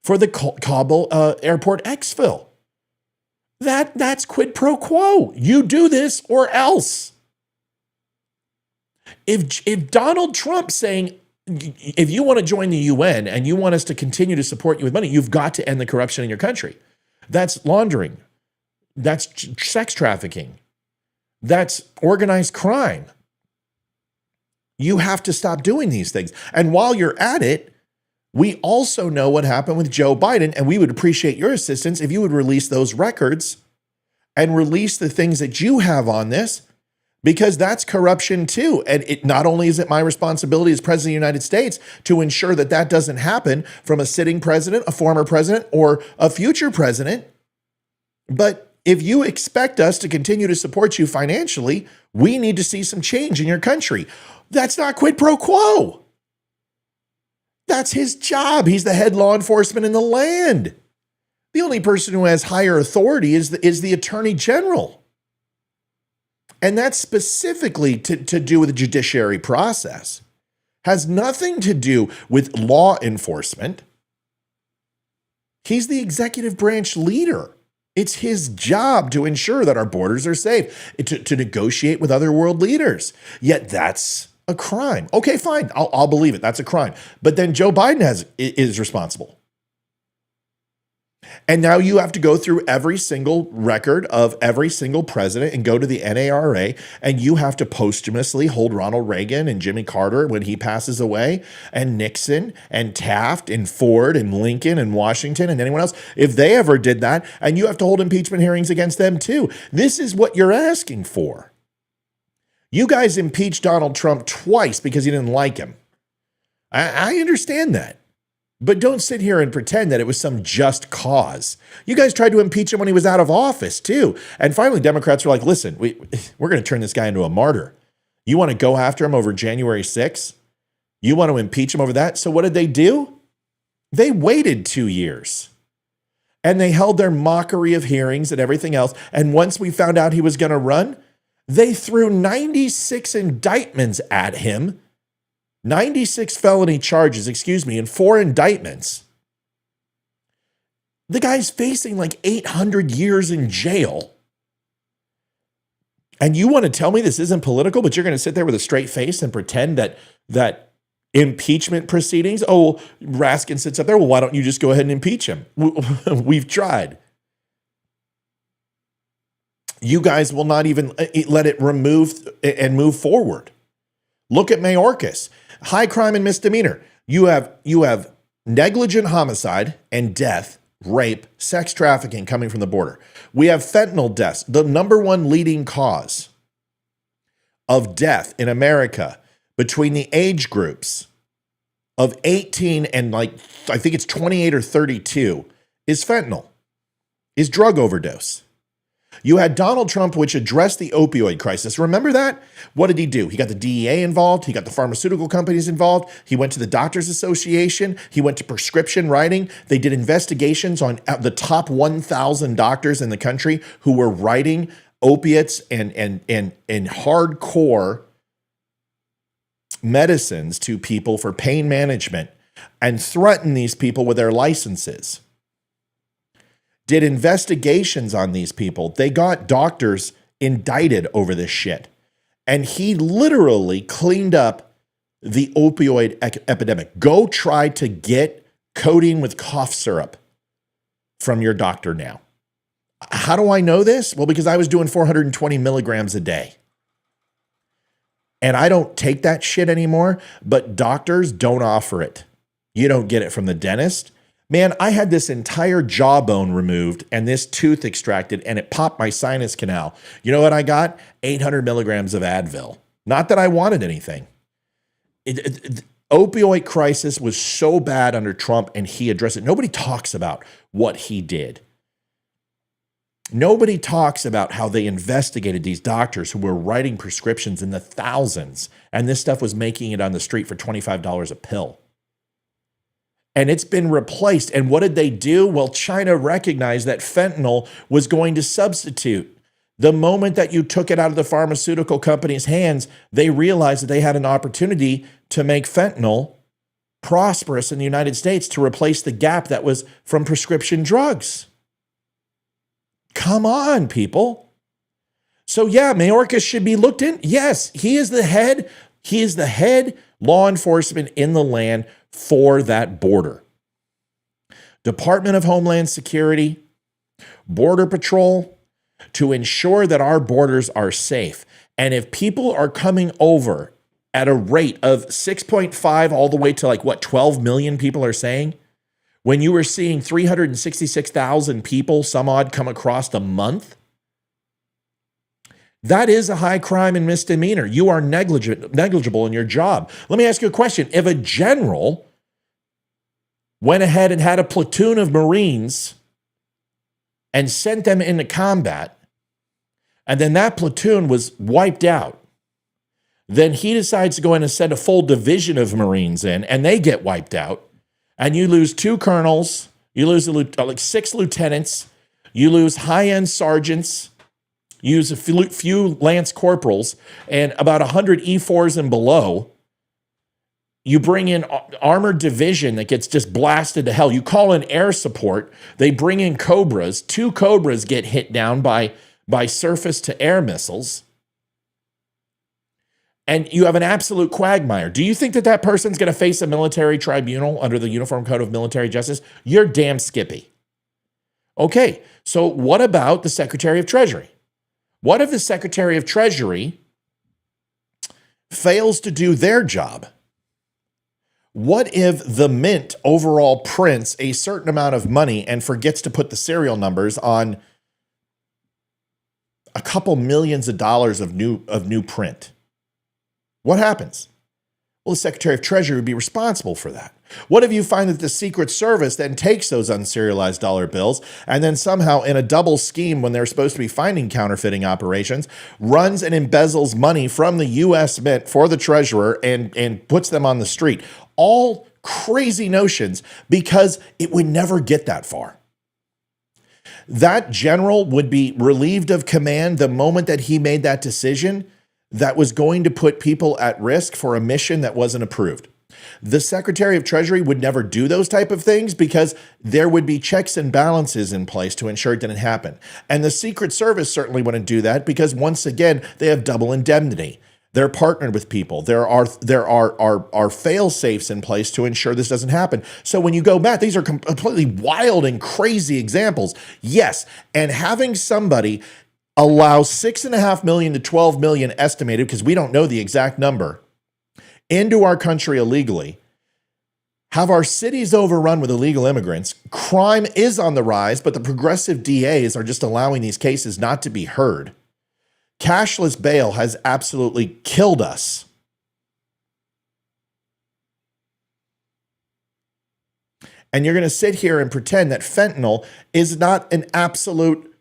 for the Kabul airport exfil. That's quid pro quo. You do this or else. If Donald Trump saying, if you want to join the UN and you want us to continue to support you with money, you've got to end the corruption in your country. That's laundering. That's sex trafficking. That's organized crime. You have to stop doing these things. And while you're at it, We also know what happened with Joe Biden, and we would appreciate your assistance if you would release those records and release the things that you have on this, because that's corruption too. And it not only is it my responsibility as president of the United States to ensure that that doesn't happen from a sitting president, a former president, or a future president, but if you expect us to continue to support you financially, we need to see some change in your country. That's not quid pro quo. That's his job. He's the head law enforcement in the land. The only person who has higher authority is the attorney general. And that's specifically to do with the judiciary process. Has nothing to do with law enforcement. He's the executive branch leader. It's his job to ensure that our borders are safe, to negotiate with other world leaders. Yet that's a crime. Okay, fine. I'll believe it. That's a crime. But then Joe Biden is responsible. And now you have to go through every single record of every single president and go to the NARA, and you have to posthumously hold Ronald Reagan and Jimmy Carter when he passes away, and Nixon and Taft and Ford and Lincoln and Washington and anyone else, if they ever did that, and you have to hold impeachment hearings against them too. This is what you're asking for. You guys impeached Donald Trump twice because you didn't like him. I understand that. But don't sit here and pretend that it was some just cause. You guys tried to impeach him when he was out of office too. And finally, Democrats were like, listen, we're going to turn this guy into a martyr. You want to go after him over January 6th? You want to impeach him over that? So what did they do? They waited 2 years. And they held their mockery of hearings and everything else. And once we found out he was going to run, they threw 96 indictments at him. 96 felony charges, and 4 indictments. The guy's facing like 800 years in jail. And you want to tell me this isn't political, but you're going to sit there with a straight face and pretend that impeachment proceedings, Raskin sits up there, well, why don't you just go ahead and impeach him? We've tried. You guys will not even let it remove and move forward. Look at Mayorkas. High crime and misdemeanor. You have negligent homicide and death, rape, sex trafficking coming from the border. We have fentanyl deaths, the number one leading cause of death in America between the age groups of 18 and I think it's 28 or 32 is fentanyl, is drug overdose. You had Donald Trump, which addressed the opioid crisis. Remember that? What did he do? He got the DEA involved. He got the pharmaceutical companies involved. He went to the Doctors Association. He went to prescription writing. They did investigations on the top 1,000 doctors in the country who were writing opiates and hardcore medicines to people for pain management and threatened these people with their licenses. Did investigations on these people. They got doctors indicted over this shit. And he literally cleaned up the opioid epidemic. Go try to get codeine with cough syrup from your doctor now. How do I know this? Well, because I was doing 420 milligrams a day. And I don't take that shit anymore, but doctors don't offer it. You don't get it from the dentist. Man, I had this entire jawbone removed and this tooth extracted, and it popped my sinus canal. You know what I got? 800 milligrams of Advil. Not that I wanted anything. Opioid crisis was so bad under Trump, and he addressed it. Nobody talks about what he did. Nobody talks about how they investigated these doctors who were writing prescriptions in the thousands, and this stuff was making it on the street for $25 a pill. And it's been replaced. And what did they do? Well, China recognized that fentanyl was going to substitute. The moment that you took it out of the pharmaceutical company's hands, they realized that they had an opportunity to make fentanyl prosperous in the United States to replace the gap that was from prescription drugs. Come on, people. So yeah, Mayorkas should be looked in. Yes, he is the head. He is the head law enforcement in the land for that border. Department of Homeland Security, Border Patrol, to ensure that our borders are safe. And if people are coming over at a rate of 6.5 all the way to like what 12 million people are saying, when you were seeing 366,000 people, some odd, come across a month, that is a high crime and misdemeanor. You are negligible in your job. Let me ask you a question. If a general went ahead and had a platoon of Marines and sent them into combat, and then that platoon was wiped out, then he decides to go in and send a full division of Marines in, and they get wiped out, and you lose 2 colonels, you lose like 6 lieutenants, you lose high-end sergeants, you lose a few lance corporals, and about 100 E4s and below. You bring in armored division that gets just blasted to hell. You call in air support. They bring in Cobras. 2 Cobras get hit down by surface to air missiles. And you have an absolute quagmire. Do you think that that person's going to face a military tribunal under the Uniform Code of Military Justice? You're damn skippy. Okay, so what about the Secretary of Treasury? What if the Secretary of Treasury fails to do their job? What if the mint overall prints a certain amount of money and forgets to put the serial numbers on a couple millions of dollars of new print? What happens? Well, the Secretary of Treasury would be responsible for that. What if you find that the Secret Service then takes those unserialized dollar bills and then somehow in a double scheme when they're supposed to be finding counterfeiting operations, runs and embezzles money from the U.S. Mint for the treasurer and puts them on the street? All crazy notions because it would never get that far. That general would be relieved of command the moment that he made that decision that was going to put people at risk for a mission that wasn't approved. The Secretary of Treasury would never do those type of things because there would be checks and balances in place to ensure it didn't happen. And the Secret Service certainly wouldn't do that because once again, they have double indemnity. They're partnered with people. There are fail safes in place to ensure this doesn't happen. So when you go back, these are completely wild and crazy examples. Yes, and having somebody allow 6.5 million to 12 million estimated, because we don't know the exact number, into our country illegally, have our cities overrun with illegal immigrants. Crime is on the rise, but the progressive DAs are just allowing these cases not to be heard. Cashless bail has absolutely killed us. And you're going to sit here and pretend that fentanyl is not an absolute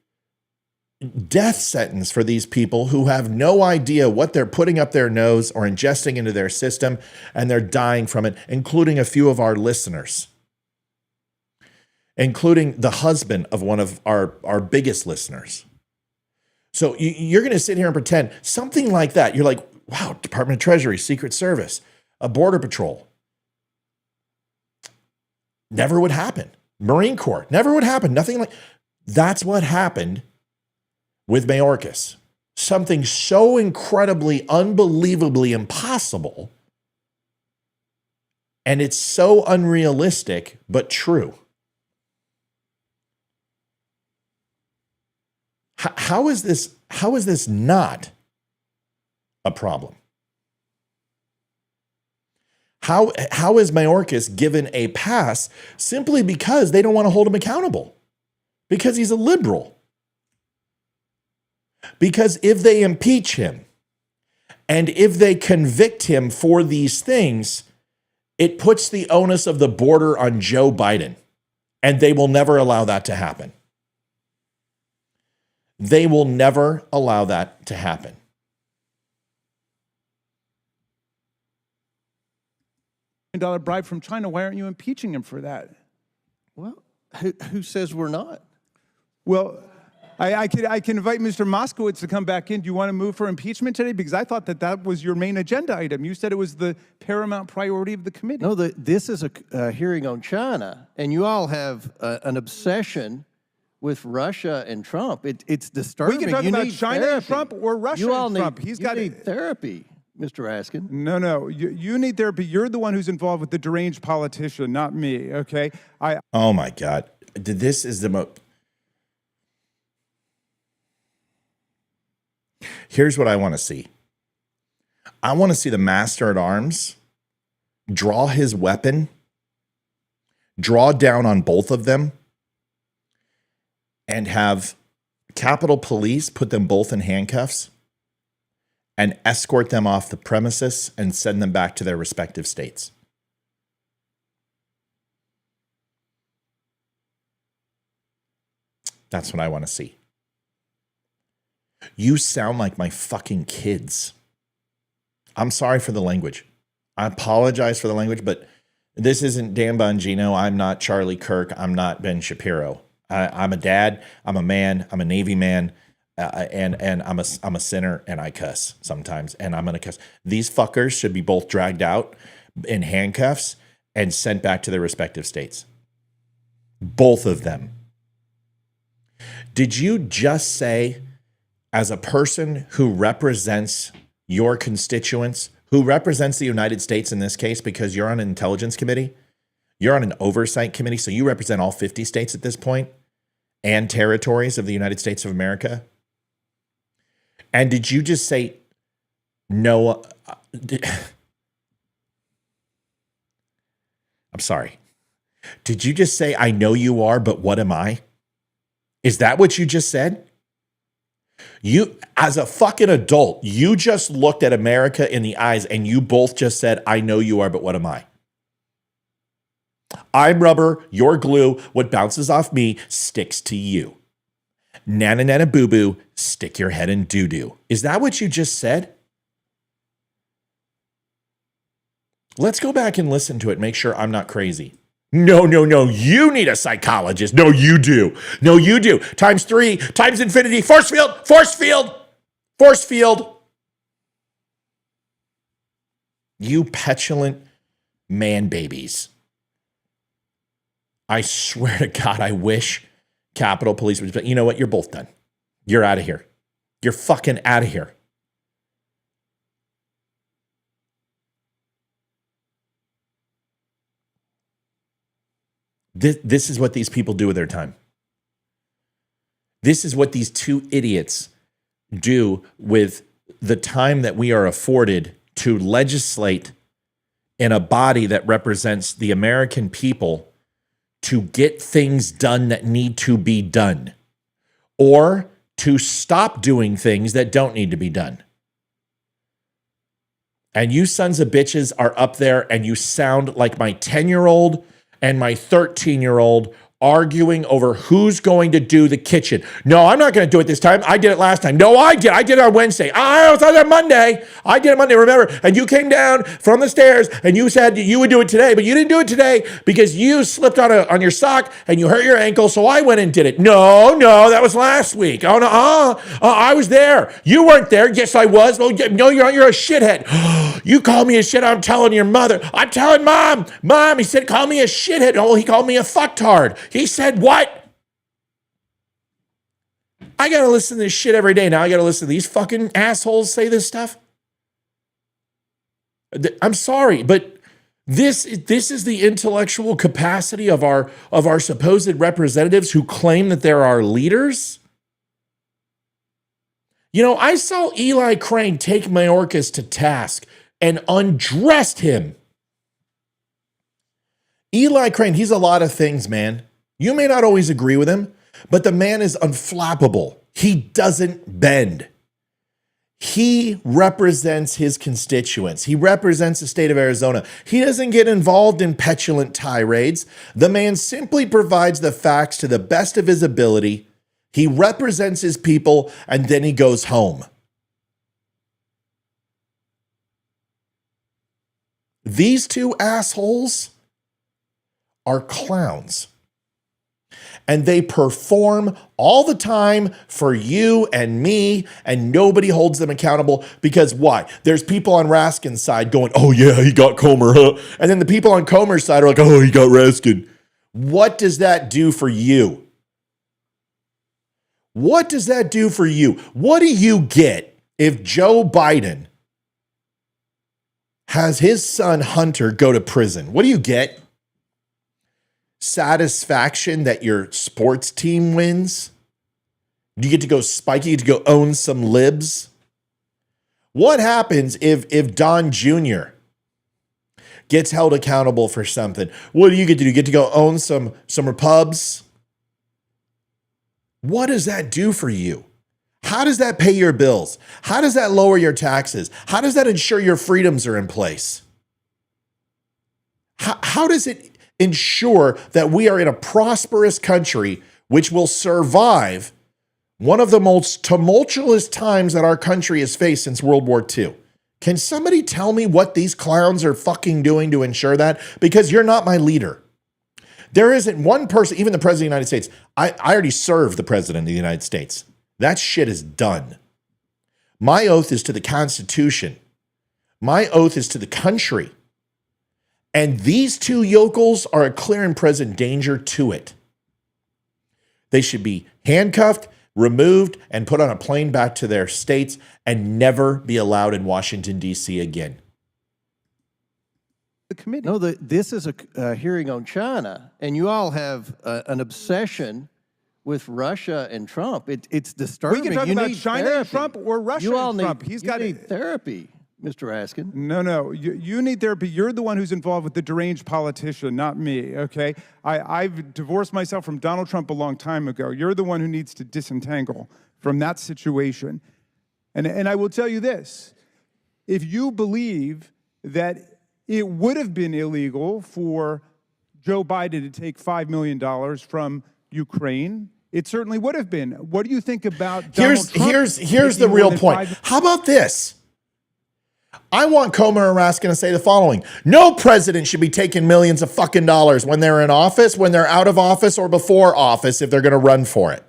death sentence for these people who have no idea what they're putting up their nose or ingesting into their system, and they're dying from it, including a few of our listeners, including the husband of one of our biggest listeners. So you're going to sit here and pretend something like that. You're like, wow, Department of Treasury, Secret Service, a Border Patrol. Never would happen. Marine Corps, never would happen. Nothing like that's what happened with Mayorkas. Something so incredibly, unbelievably impossible. And it's so unrealistic, but true. How is this not a problem? How is Mayorkas given a pass simply because they don't want to hold him accountable? Because he's a liberal. Because if they impeach him and if they convict him for these things, it puts the onus of the border on Joe Biden, and they will never allow that to happen. They will never allow that to happen. $1 bribe from China. Why aren't you impeaching him for that? Well, who says we're not? Well, I can invite Mr. Moskowitz to come back in. Do you want to move for impeachment today? Because I thought that was your main agenda item. You said it was the paramount priority of the committee. No, this is a hearing on China, and you all have an obsession with Russia and Trump. It's disturbing. We can talk about China and Trump or Russia and Trump. You need therapy, Mr. Raskin. No. You need therapy. You're the one who's involved with the deranged politician, not me, okay? Oh, my God. This is the most... Here's what I want to see. I want to see the master at arms draw his weapon, draw down on both of them, and have Capitol Police put them both in handcuffs and escort them off the premises and send them back to their respective states. That's what I want to see. You sound like my fucking kids. I'm sorry for the language. I apologize for the language, but this isn't Dan Bongino. I'm not Charlie Kirk. I'm not Ben Shapiro. I'm a dad. I'm a man. I'm a Navy man. And I'm a sinner, and I cuss sometimes, and I'm going to cuss. These fuckers should be both dragged out in handcuffs and sent back to their respective states. Both of them. Did you just say, as a person who represents your constituents, who represents the United States in this case, because you're on an intelligence committee, you're on an oversight committee, so you represent all 50 states at this point and territories of the United States of America? And did you just say, no, I'm sorry. Did you just say, I know you are, but what am I? Is that what you just said? You, as a fucking adult, you just looked at America in the eyes and you both just said, I know you are, but what am I? I'm rubber, you're glue. What bounces off me sticks to you. Nana nana boo boo, stick your head in doo doo. Is that what you just said? Let's go back and listen to it. Make sure I'm not crazy. No. You need a psychologist. No, you do. No, you do. Times 3, times infinity. Force field, force field, force field. You petulant man babies. I swear to God, I wish Capitol Police would, but you know what? You're both done. You're out of here. You're fucking out of here. This is what these people do with their time. This is what these two idiots do with the time that we are afforded to legislate in a body that represents the American people to get things done that need to be done, or to stop doing things that don't need to be done. And you sons of bitches are up there and you sound like my 10-year-old and my 13-year-old arguing over who's going to do the kitchen. No, I'm not going to do it this time. I did it last time. No, I did. I did it on Wednesday. I was on Monday. I did it Monday, remember? And you came down from the stairs and you said you would do it today, but you didn't do it today because you slipped on your sock and you hurt your ankle, so I went and did it. No, that was last week. Oh, no, I was there. You weren't there. Yes, I was. Well, no, you're a shithead. You call me a shit. I'm telling your mother. I'm telling mom. Mom, he said, call me a shithead. Oh, he called me a fucktard. He said what? I got to listen to this shit every day. Now I got to listen to these fucking assholes say this stuff. I'm sorry, but this is the intellectual capacity of our supposed representatives who claim that they're our leaders. You know, I saw Eli Crane take Mayorkas to task and undressed him. Eli Crane, he's a lot of things, man. You may not always agree with him, but the man is unflappable. He doesn't bend. He represents his constituents. He represents the state of Arizona. He doesn't get involved in petulant tirades. The man simply provides the facts to the best of his ability. He represents his people, and then he goes home. These two assholes are clowns. And they perform all the time for you and me, and nobody holds them accountable because why? There's people on Raskin's side going, oh yeah, he got Comer, huh? And then the people on Comer's side are like, oh, he got Raskin. What does that do for you? What does that do for you? What do you get if Joe Biden has his son Hunter go to prison? What do you get? Satisfaction that your sports team wins? Do you get to go spike? You get to go own some libs? What happens if Don Jr. gets held accountable for something? What do you get to do? You get to go own some pubs? What does that do for you? How does that pay your bills? How does that lower your taxes? How does that ensure your freedoms are in place? How does it ensure that we are in a prosperous country which will survive one of the most tumultuous times that our country has faced since World War II? Can somebody tell me what these clowns are fucking doing to ensure that? Because you're not my leader. There isn't one person, even the President of the United States. I already served the President of the United States. That shit is done. My oath is to the Constitution. My oath is to the country. And these two yokels are a clear and present danger to it. They should be handcuffed, removed, and put on a plane back to their states and never be allowed in Washington, D.C. again. The committee. No, this is a hearing on China, and you all have an obsession with Russia and Trump. It's disturbing. We can talk you about need China therapy. and Trump or Russia you all and need, Trump. He's got need therapy, Mr. Raskin. No. You need therapy. You're the one who's involved with the deranged politician, not me, okay? I've divorced myself from Donald Trump a long time ago. You're the one who needs to disentangle from that situation. And I will tell you this. If you believe that it would have been illegal for Joe Biden to take $5 million from Ukraine, it certainly would have been. What do you think about Donald Trump? Here's the real point. How about this? I want Comer and Raskin to say the following. No president should be taking millions of fucking dollars when they're in office, when they're out of office, or before office if they're going to run for it.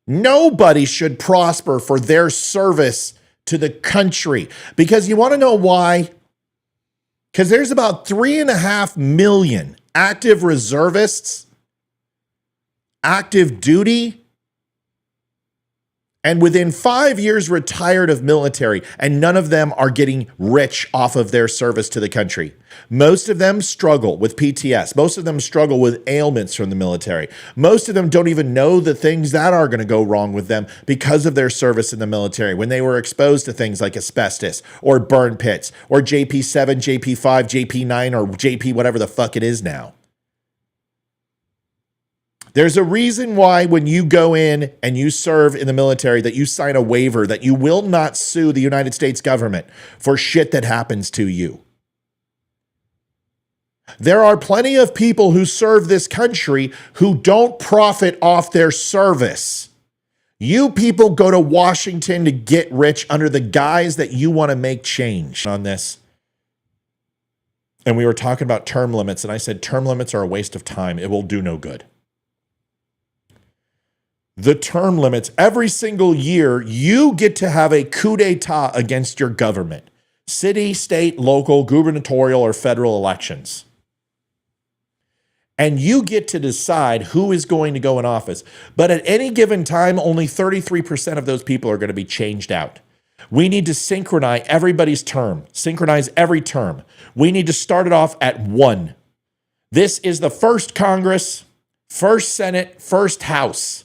Nobody should prosper for their service to the country. Because you want to know why? Because there's about 3.5 million active reservists, active duty, and within 5 years retired of military, and none of them are getting rich off of their service to the country. Most of them struggle with PTS. Most of them struggle with ailments from the military. Most of them don't even know the things that are going to go wrong with them because of their service in the military, when they were exposed to things like asbestos or burn pits or JP7, JP5, JP9, or JP whatever the fuck it is now. There's a reason why when you go in and you serve in the military that you sign a waiver that you will not sue the United States government for shit that happens to you. There are plenty of people who serve this country who don't profit off their service. You people go to Washington to get rich under the guise that you want to make change on this. And we were talking about term limits, and I said term limits are a waste of time. It will do no good. The term limits, every single year, you get to have a coup d'etat against your government. City, state, local, gubernatorial, or federal elections. And you get to decide who is going to go in office. But at any given time, only 33% of those people are going to be changed out. We need to synchronize everybody's term, synchronize every term. We need to start it off at 1. This is the first Congress, first Senate, first House.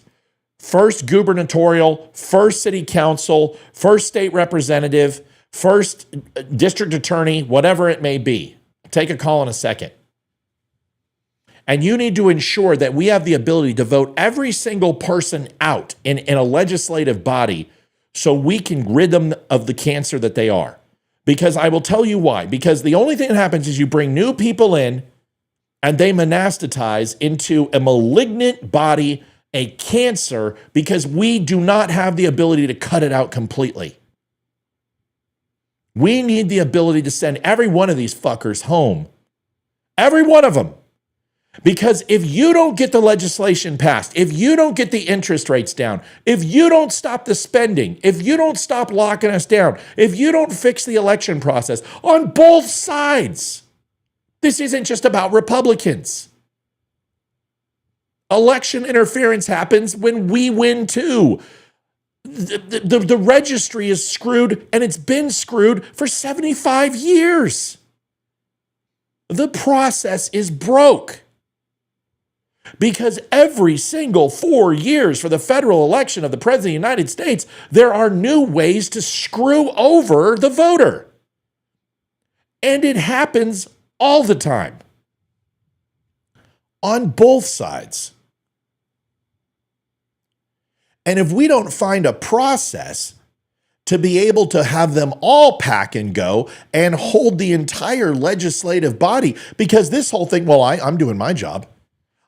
First gubernatorial, first city council, first state representative, first district attorney, whatever it may be. Take a call in a second. And you need to ensure that we have the ability to vote every single person out in a legislative body so we can rid them of the cancer that they are. Because I will tell you why. Because the only thing that happens is you bring new people in and they monastatize into a malignant body, a cancer, because we do not have the ability to cut it out completely. We need the ability to send every one of these fuckers home. Every one of them. Because if you don't get the legislation passed, if you don't get the interest rates down, if you don't stop the spending, if you don't stop locking us down, if you don't fix the election process on both sides, this isn't just about Republicans. Election interference happens when we win too. The registry is screwed, and it's been screwed for 75 years. The process is broke. Because every single 4 years for the federal election of the President of the United States, there are new ways to screw over the voter. And it happens all the time. On both sides. And if we don't find a process to be able to have them all pack and go and hold the entire legislative body, because this whole thing, well, I'm doing my job.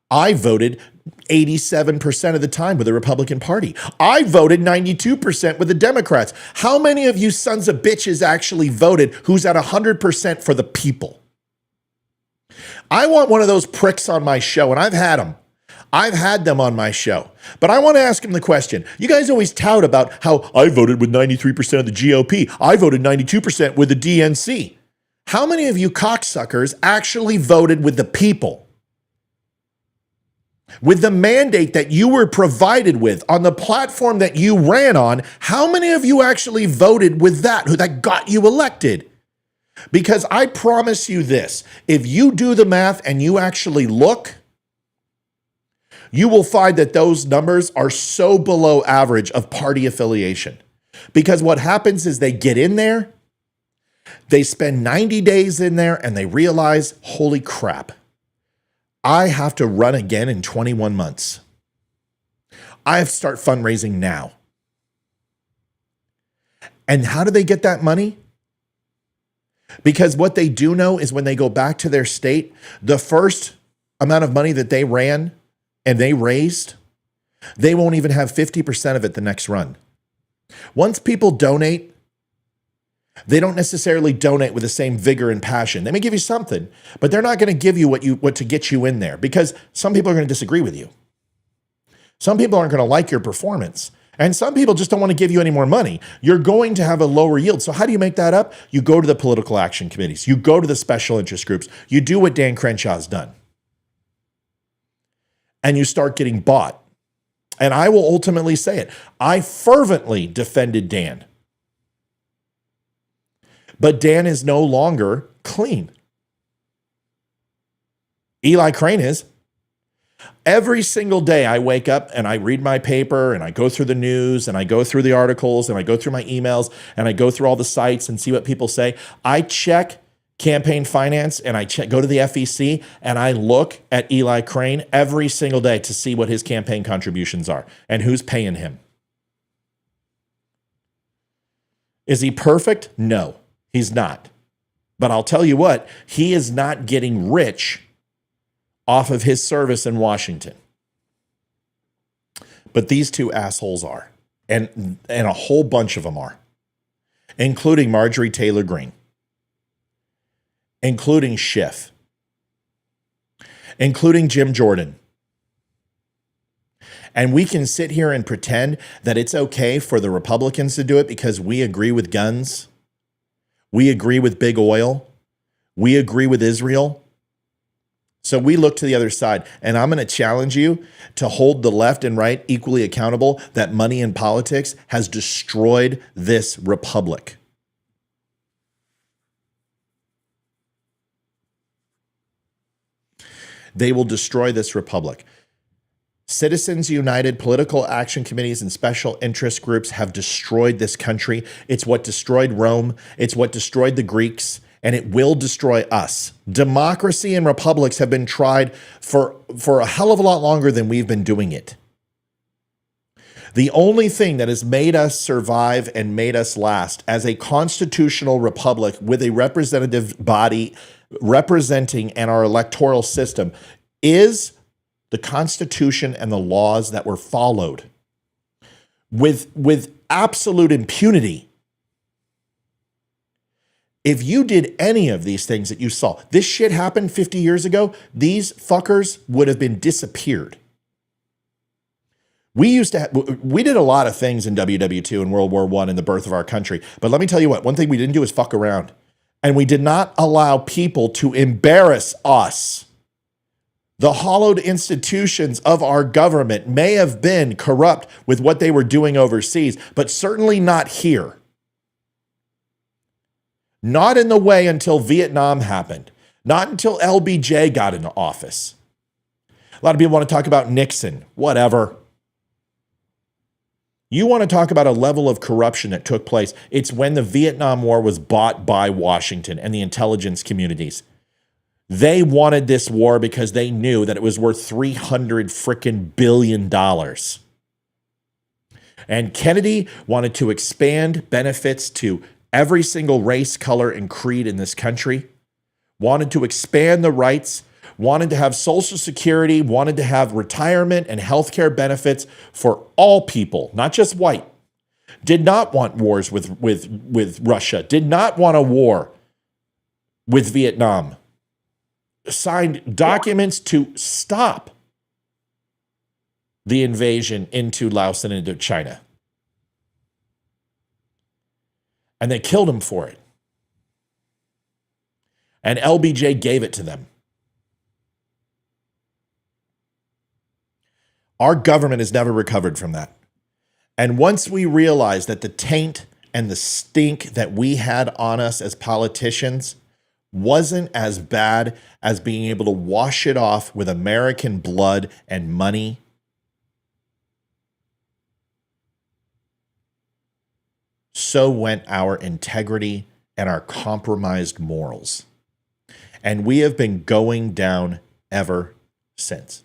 I voted 87% of the time with the Republican Party. I voted 92% with the Democrats. How many of you sons of bitches actually voted who's at 100% for the people? I want one of those pricks on my show, and I've had them. I've had them on my show. But I want to ask him the question. You guys always tout about how I voted with 93% of the GOP. I voted 92% with the DNC. How many of you cocksuckers actually voted with the people? With the mandate that you were provided with on the platform that you ran on, how many of you actually voted with that got you elected? Because I promise you this, if you do the math and you actually look, you will find that those numbers are so below average of party affiliation. Because what happens is they get in there, they spend 90 days in there, and they realize, holy crap, I have to run again in 21 months. I have to start fundraising now. And how do they get that money? Because what they do know is when they go back to their state, the first amount of money that they ran and they raised, they won't even have 50% of it the next run. Once people donate, they don't necessarily donate with the same vigor and passion. They may give you something, but they're not going to give you what to get you in there, because some people are going to disagree with you. Some people aren't going to like your performance, and some people just don't want to give you any more money. You're going to have a lower yield. So how do you make that up? You go to the political action committees. You go to the special interest groups. You do what Dan Crenshaw's done. And you start getting bought. And I will ultimately say it. I fervently defended Dan. But Dan is no longer clean. Eli Crane is. Every single day I wake up and I read my paper and I go through the news and I go through the articles and I go through my emails and I go through all the sites and see what people say. I check campaign finance and I go to the FEC and I look at Eli Crane every single day to see what his campaign contributions are and who's paying him. Is he perfect? No. He's not. But I'll tell you what, he is not getting rich off of his service in Washington. But these two assholes are. And a whole bunch of them are. Including Marjorie Taylor Greene. Including Schiff. Including Jim Jordan. And we can sit here and pretend that it's okay for the Republicans to do it because we agree with guns. We agree with big oil. We agree with Israel. So we look to the other side. And I'm going to challenge you to hold the left and right equally accountable that money in politics has destroyed this republic. They will destroy this republic. Citizens United, political action committees, and special interest groups have destroyed this country. It's what destroyed Rome. It's what destroyed the Greeks, and it will destroy us. Democracy and republics have been tried for a hell of a lot longer than we've been doing it. The only thing that has made us survive and made us last as a constitutional republic with a representative body representing and our electoral system is the Constitution and the laws that were followed with absolute impunity. If you did any of these things that you saw, this shit happened 50 years ago, these fuckers would have been disappeared. We did a lot of things in WW2 and World War I in the birth of our country. But let me tell you what, one thing we didn't do is fuck around. And we did not allow people to embarrass us. The hollowed institutions of our government may have been corrupt with what they were doing overseas, but certainly not here. Not in the way until Vietnam happened. Not until LBJ got into office. A lot of people want to talk about Nixon. Whatever. You want to talk about a level of corruption that took place. It's when the Vietnam War was bought by Washington and the intelligence communities. They wanted this war because they knew that it was worth $300 billion. And Kennedy wanted to expand benefits to every single race, color, and creed in this country, wanted to expand the rights, wanted to have Social Security, wanted to have retirement and healthcare benefits for all people, not just white. Did not want wars with Russia, did not want a war with Vietnam. Signed documents to stop the invasion into Laos and into China. And they killed him for it. And LBJ gave it to them. Our government has never recovered from that. And once we realized that the taint and the stink that we had on us as politicians wasn't as bad as being able to wash it off with American blood and money, so went our integrity and our compromised morals. And we have been going down ever since.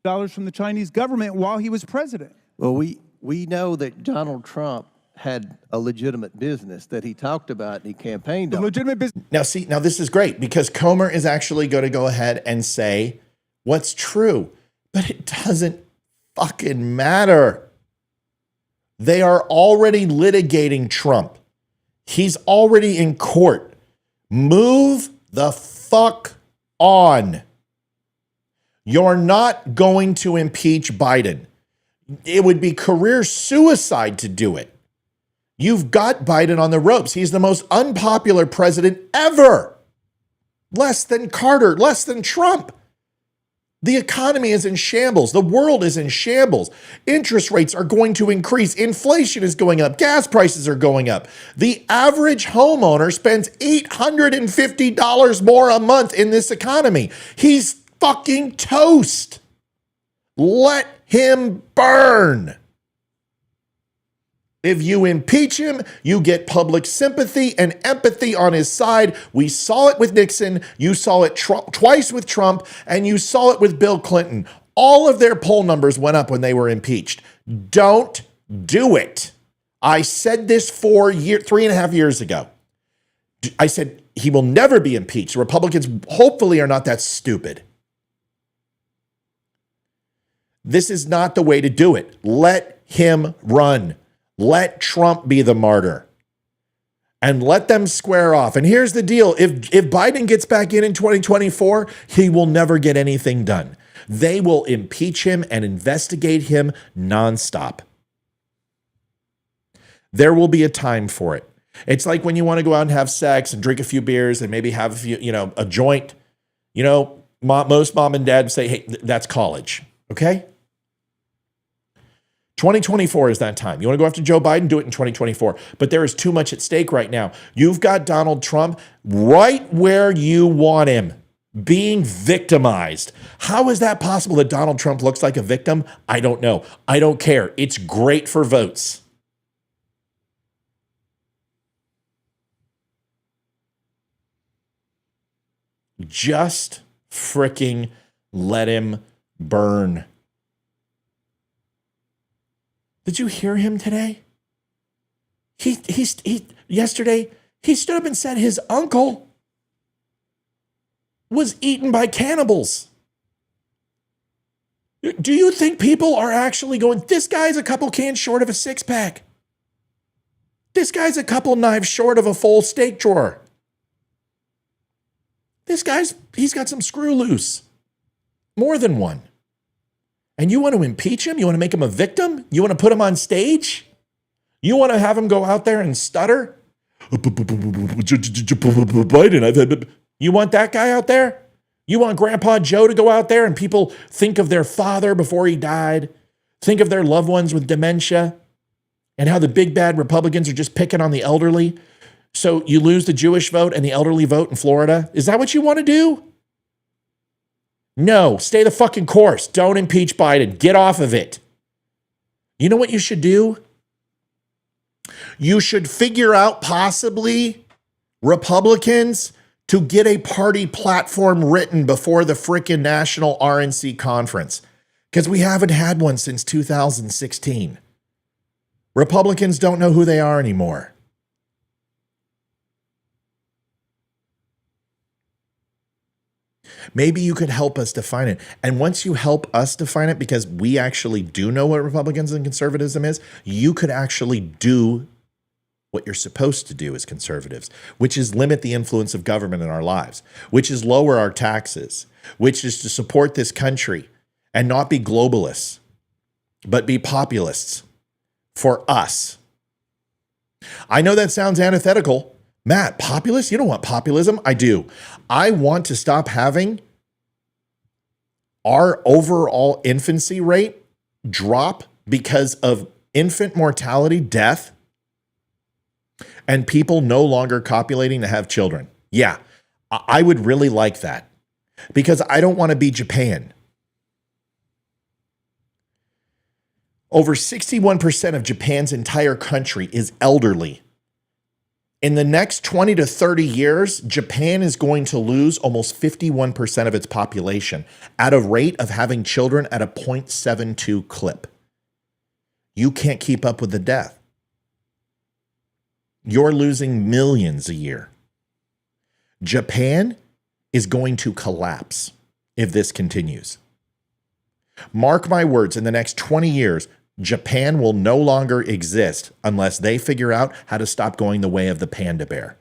Dollars from the Chinese government while he was president. Well, we know that Donald Trump had a legitimate business that he talked about and he campaigned on. Legitimate business. Now this is great because Comer is actually going to go ahead and say what's true, but it doesn't fucking matter. They are already litigating Trump. He's already in court. Move the fuck on. You're not going to impeach Biden. It would be career suicide to do it. You've got Biden on the ropes. He's the most unpopular president ever. Less than Carter, less than Trump. The economy is in shambles. The world is in shambles. Interest rates are going to increase. Inflation is going up. Gas prices are going up. The average homeowner spends $850 more a month in this economy. He's fucking toast. Let him burn. If you impeach him, you get public sympathy and empathy on his side. We saw it with Nixon. You saw it twice with Trump, and you saw it with Bill Clinton. All of their poll numbers went up when they were impeached. Don't do it. I said this 3.5 years ago. I said he will never be impeached. Republicans hopefully are not that stupid. This is not the way to do it. Let him run. Let Trump be the martyr. And let them square off. And here's the deal. If Biden gets back in 2024, he will never get anything done. They will impeach him and investigate him nonstop. There will be a time for it. It's like when you want to go out and have sex and drink a few beers and maybe have a few, a joint. Most mom and dad say, hey, that's college. Okay? 2024 is that time. You want to go after Joe Biden? Do it in 2024. But there is too much at stake right now. You've got Donald Trump right where you want him, being victimized. How is that possible that Donald Trump looks like a victim? I don't know. I don't care. It's great for votes. Just freaking let him burn. Did you hear him today? He yesterday, he stood up and said his uncle was eaten by cannibals. Do you think people are actually going, this guy's a couple cans short of a six-pack? This guy's a couple knives short of a full steak drawer. He's got some screw loose. More than one. And you want to impeach him? You want to make him a victim? You want to put him on stage? You want to have him go out there and stutter? Biden, you want that guy out there? You want Grandpa Joe to go out there and people think of their father before he died, think of their loved ones with dementia, and how the big bad Republicans are just picking on the elderly? So you lose the Jewish vote and the elderly vote in Florida? Is that what you want to do? No, stay the fucking course. Don't impeach Biden. Get off of it. You know what you should do? You should figure out possibly Republicans to get a party platform written before the frickin' national RNC conference, because we haven't had one since 2016. Republicans don't know who they are anymore. Maybe you could help us define it. And once you help us define it, because we actually do know what Republicans and conservatism is, you could actually do what you're supposed to do as conservatives, which is limit the influence of government in our lives, which is lower our taxes, which is to support this country and not be globalists, but be populists for us. I know that sounds antithetical. Matt, populist? You don't want populism? I do. I want to stop having our overall infancy rate drop because of infant mortality, death, and people no longer copulating to have children. Yeah, I would really like that, because I don't want to be Japan. Over 61% of Japan's entire country is elderly. In the next 20 to 30 years, Japan is going to lose almost 51% of its population at a rate of having children at a 0.72 clip. You can't keep up with the death. You're losing millions a year. Japan is going to collapse if this continues. Mark my words, in the next 20 years, Japan will no longer exist unless they figure out how to stop going the way of the panda bear.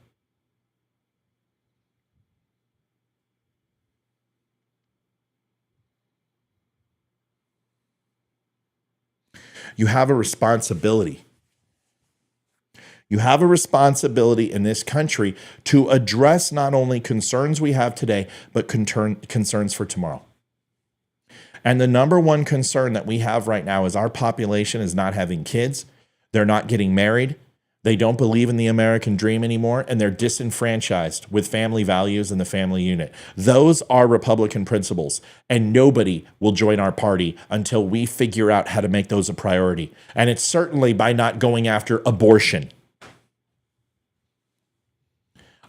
You have a responsibility. You have a responsibility in this country to address not only concerns we have today, but concerns for tomorrow. And the number one concern that we have right now is our population is not having kids. They're not getting married. They don't believe in the American dream anymore, and they're disenfranchised with family values and the family unit. Those are Republican principles, and nobody will join our party until we figure out how to make those a priority. And it's certainly by not going after abortion.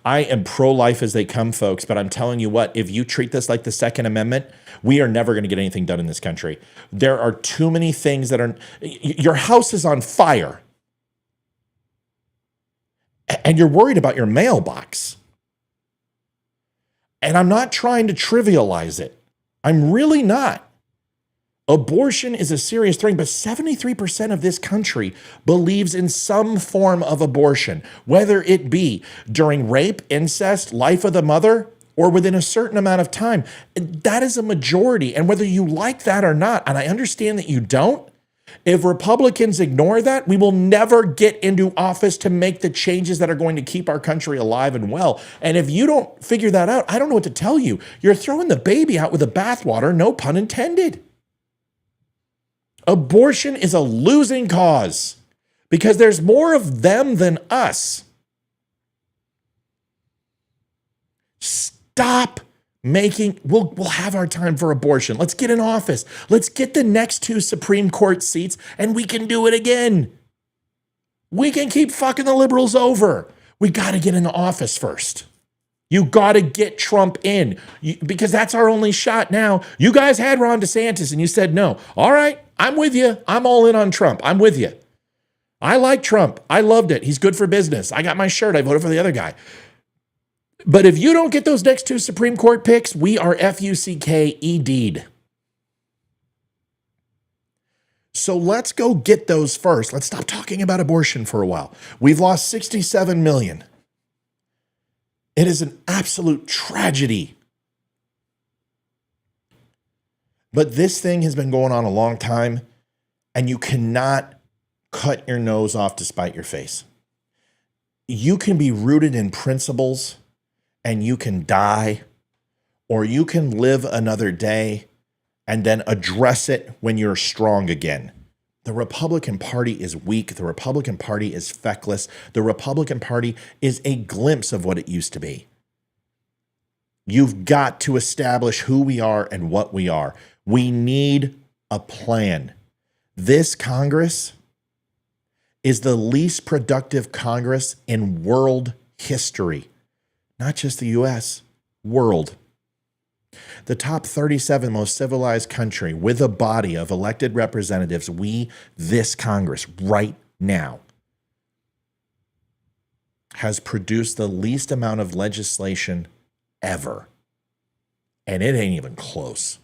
I am pro-life as they come, folks, but I'm telling you what, if you treat this like the Second Amendment, we are never going to get anything done in this country. There are too many things that are... Your house is on fire, and you're worried about your mailbox. And I'm not trying to trivialize it. I'm really not. Abortion is a serious thing, but 73% of this country believes in some form of abortion, whether it be during rape, incest, life of the mother, or within a certain amount of time. That is a majority, and whether you like that or not, and I understand that you don't, if Republicans ignore that, we will never get into office to make the changes that are going to keep our country alive and well. And if you don't figure that out, I don't know what to tell you. You're throwing the baby out with the bathwater, no pun intended. Abortion is a losing cause because there's more of them than us. Stop making, we'll have our time for abortion. Let's get in office. Let's get the next 2 Supreme Court seats and we can do it again. We can keep fucking the liberals over. We got to get in office first. You got to get Trump in because that's our only shot now. You guys had Ron DeSantis and you said no. All right, I'm with you. I'm all in on Trump. I'm with you. I like Trump. I loved it. He's good for business. I got my shirt. I voted for the other guy. But if you don't get those next 2 Supreme Court picks, we are FUCK-ED'd. So let's go get those first. Let's stop talking about abortion for a while. We've lost 67 million. It is an absolute tragedy. But this thing has been going on a long time, and you cannot cut your nose off to spite your face. You can be rooted in principles, and you can die, or you can live another day and then address it when you're strong again. The Republican Party is weak. The Republican Party is feckless. The Republican Party is a glimpse of what it used to be. You've got to establish who we are and what we are. We need a plan. This Congress is the least productive Congress in world history. Not just the U.S., world. The top 37 most civilized country with a body of elected representatives, this Congress right now, has produced the least amount of legislation ever. And it ain't even close.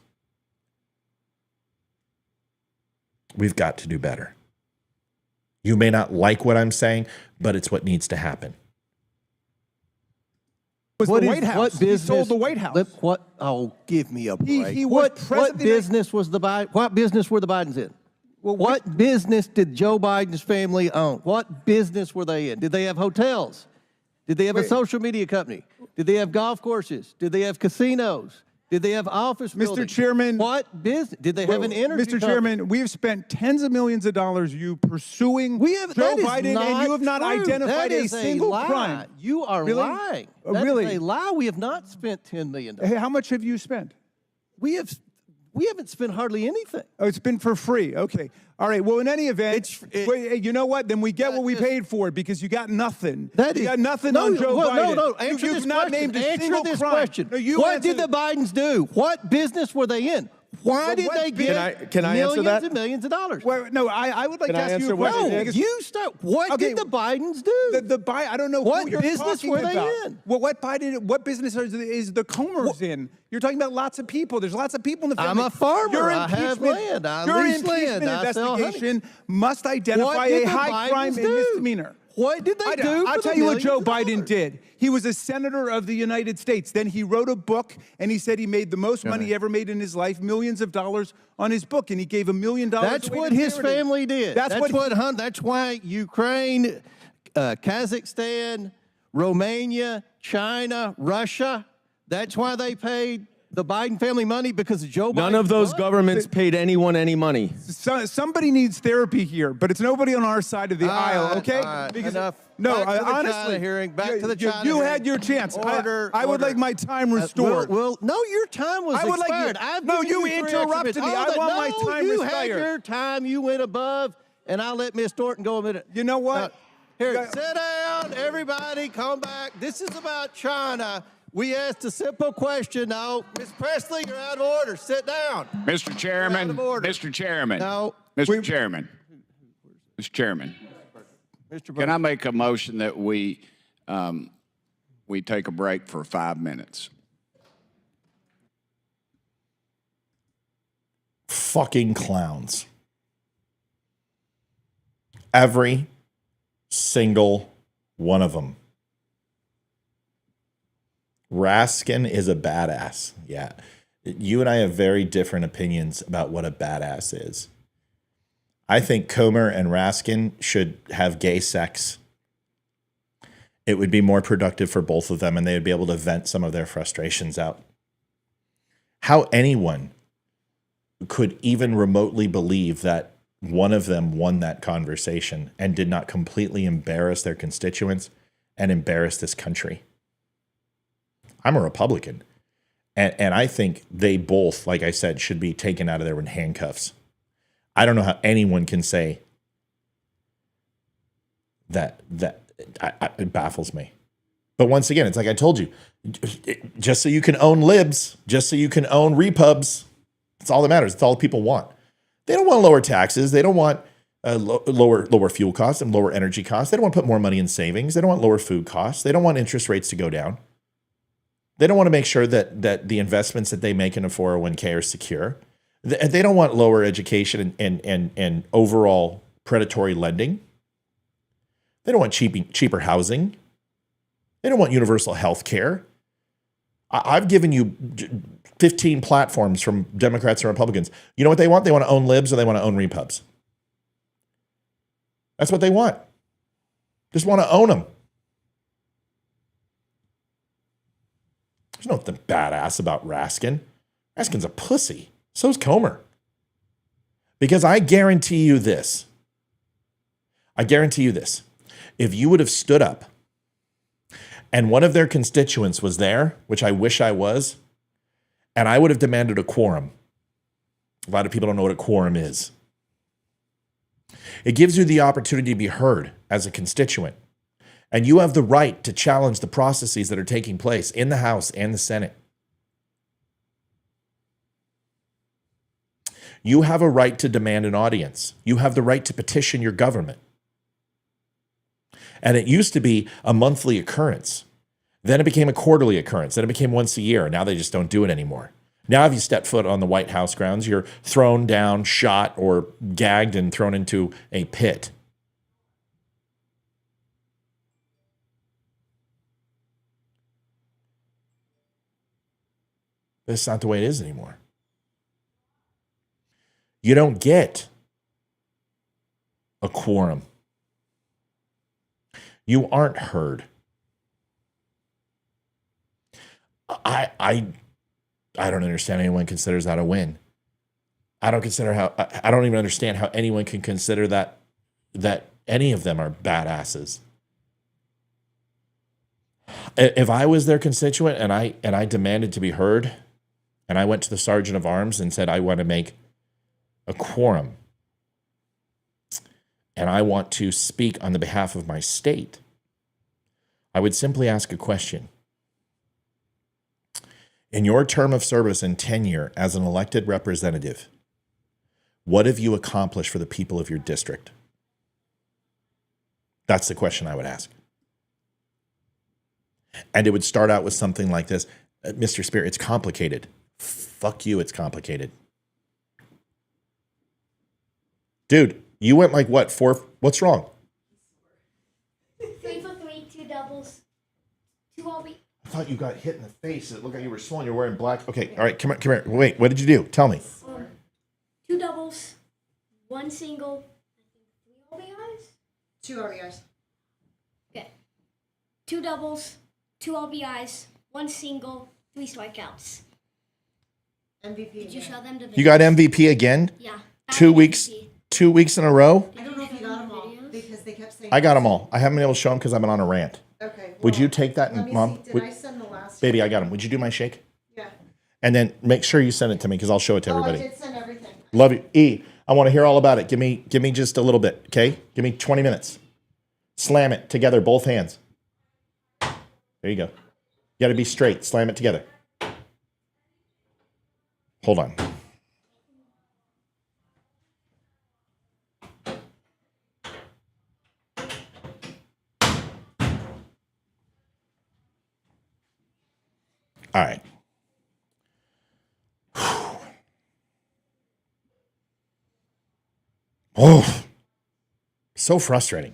We've got to do better. You may not like what I'm saying, but it's what needs to happen. What the White House. What business? He sold the White House. What? Oh, give me a break. He was what business was the Biden? What business were the Bidens in? Well, what business did Joe Biden's family own? What business were they in? Did they have hotels? Did they have a social media company? Did they have golf courses? Did they have casinos? Did they have office buildings? Mr. Chairman. What business? Did they have an energy Mr. company? Chairman, we have spent tens of millions of dollars pursuing Joe Biden, and you have not identified a single crime. You are lying. That is a lie. We have not spent $10 million. Hey, how much have you spent? We haven't spent hardly anything. Oh, it's been for free. Okay. All right. Well, in any event, you know what? Then we get what we paid for it because you got nothing. You got nothing on Joe Biden. No. Answer this not question. named a single Answer this crime. question. No, what did the Bidens do? What business were they in? Why did they get can I answer that? millions and millions of dollars? Well, no, I would like to ask you a question. No, you start. What did the Bidens do? I don't know what who you're business talking were they about. in? Well, what business is the Comers in? You're talking about lots of people. There's lots of people in the family. I'm a farmer. Your I have land. I your lease impeachment land. I sell investigation must identify a high crime and misdemeanor. What did they do? I'll tell you what Joe Biden did. He was a senator of the United States. Then he wrote a book, and he said he made the most money he ever made in his life, millions of dollars on his book, and he gave $1 million. That's what his family did. That's why Ukraine, Kazakhstan, Romania, China, Russia. That's why they paid the Biden family money, because of Joe Biden. None of those governments paid anyone any money. Somebody needs therapy here, but it's nobody on our side of the aisle, okay? Because enough. No, back to the honestly, China hearing. Back to the China you hearing. had your chance. I would Order. like my time restored. Well, no, your time was expired. You interrupted me. I want my time you restored. had your time. You went above, and I'll let Miss Thornton go a minute. You know what? Here, sit down, everybody. Come back. This is about China. We asked a simple question. No, Ms. Presley, you're out of order. Sit down. Mr. Chairman. Mr. Chairman. No. Mr. Chairman. Mr. Chairman. Can I make a motion that we take a break for 5 minutes? Fucking clowns. Every single one of them. Raskin is a badass. Yeah. You and I have very different opinions about what a badass is. I think Comer and Raskin should have gay sex. It would be more productive for both of them, and they would be able to vent some of their frustrations out. How anyone could even remotely believe that one of them won that conversation and did not completely embarrass their constituents and embarrass this country. I'm a Republican, and I think they both, like I said, should be taken out of there in handcuffs. I don't know how anyone can say that it baffles me. But once again, it's like I told you, just so you can own libs, just so you can own repubs, it's all that matters. It's all people want. They don't want lower taxes. They don't want lower fuel costs and lower energy costs. They don't want to put more money in savings. They don't want lower food costs. They don't want interest rates to go down. They don't want to make sure that the investments that they make in a 401k are secure. They don't want lower education and overall predatory lending. They don't want cheaper housing. They don't want universal health care. I've given you 15 platforms from Democrats and Republicans. You know what they want? They want to own libs or they want to own repubs. That's what they want. Just want to own them. There's nothing badass about Raskin. Raskin's a pussy. So's Comer. Because I guarantee you this. If you would have stood up and one of their constituents was there, which I wish I was, and I would have demanded a quorum. A lot of people don't know what a quorum is. It gives you the opportunity to be heard as a constituent. And you have the right to challenge the processes that are taking place in the House and the Senate. You have a right to demand an audience. You have the right to petition your government. And it used to be a monthly occurrence. Then it became a quarterly occurrence. Then it became once a year. Now they just don't do it anymore. Now if you step foot on the White House grounds, you're thrown down, shot, or gagged and thrown into a pit. That's not the way it is anymore. You don't get a quorum. You aren't heard. I don't understand anyone considers that a win. I don't even understand how anyone can consider that any of them are badasses. If I was their constituent and I demanded to be heard, and I went to the Sergeant of Arms and said, I want to make a quorum, and I want to speak on the behalf of my state, I would simply ask a question. In your term of service and tenure as an elected representative, what have you accomplished for the people of your district? That's the question I would ask. And it would start out with something like this. Mr. Spear, it's complicated. Fuck you, it's complicated. Dude, you went like what, 4? What's wrong? 3 for 3, 2 doubles, 2 RB. I thought you got hit in the face. It looked like you were swollen. You're wearing black. Okay, all right, come here. Wait, what did you do? Tell me. 2 doubles, 1 single, 3 RBIs? 2 RBIs. Okay. 2 doubles, 2 RBIs, 1 single, 3 strikeouts. MVP. Did you show them the videos? You got MVP again? Yeah. 2 weeks. MVP. 2 weeks in a row? I don't know if you got them all because they kept saying. I got them all. I haven't been able to show them because I've been on a rant. Okay. Would you take that and Mom? Did I send the last? Baby, I got them. Would you do my shake? Yeah. And then make sure you send it to me because I'll show it to everybody. Oh, I did send everything. Love you. E, I want to hear all about it. Give me just a little bit, okay? Give me 20 minutes. Slam it together, both hands. There you go. You got to be straight. Slam it together. Hold on. All right. Oh, so frustrating.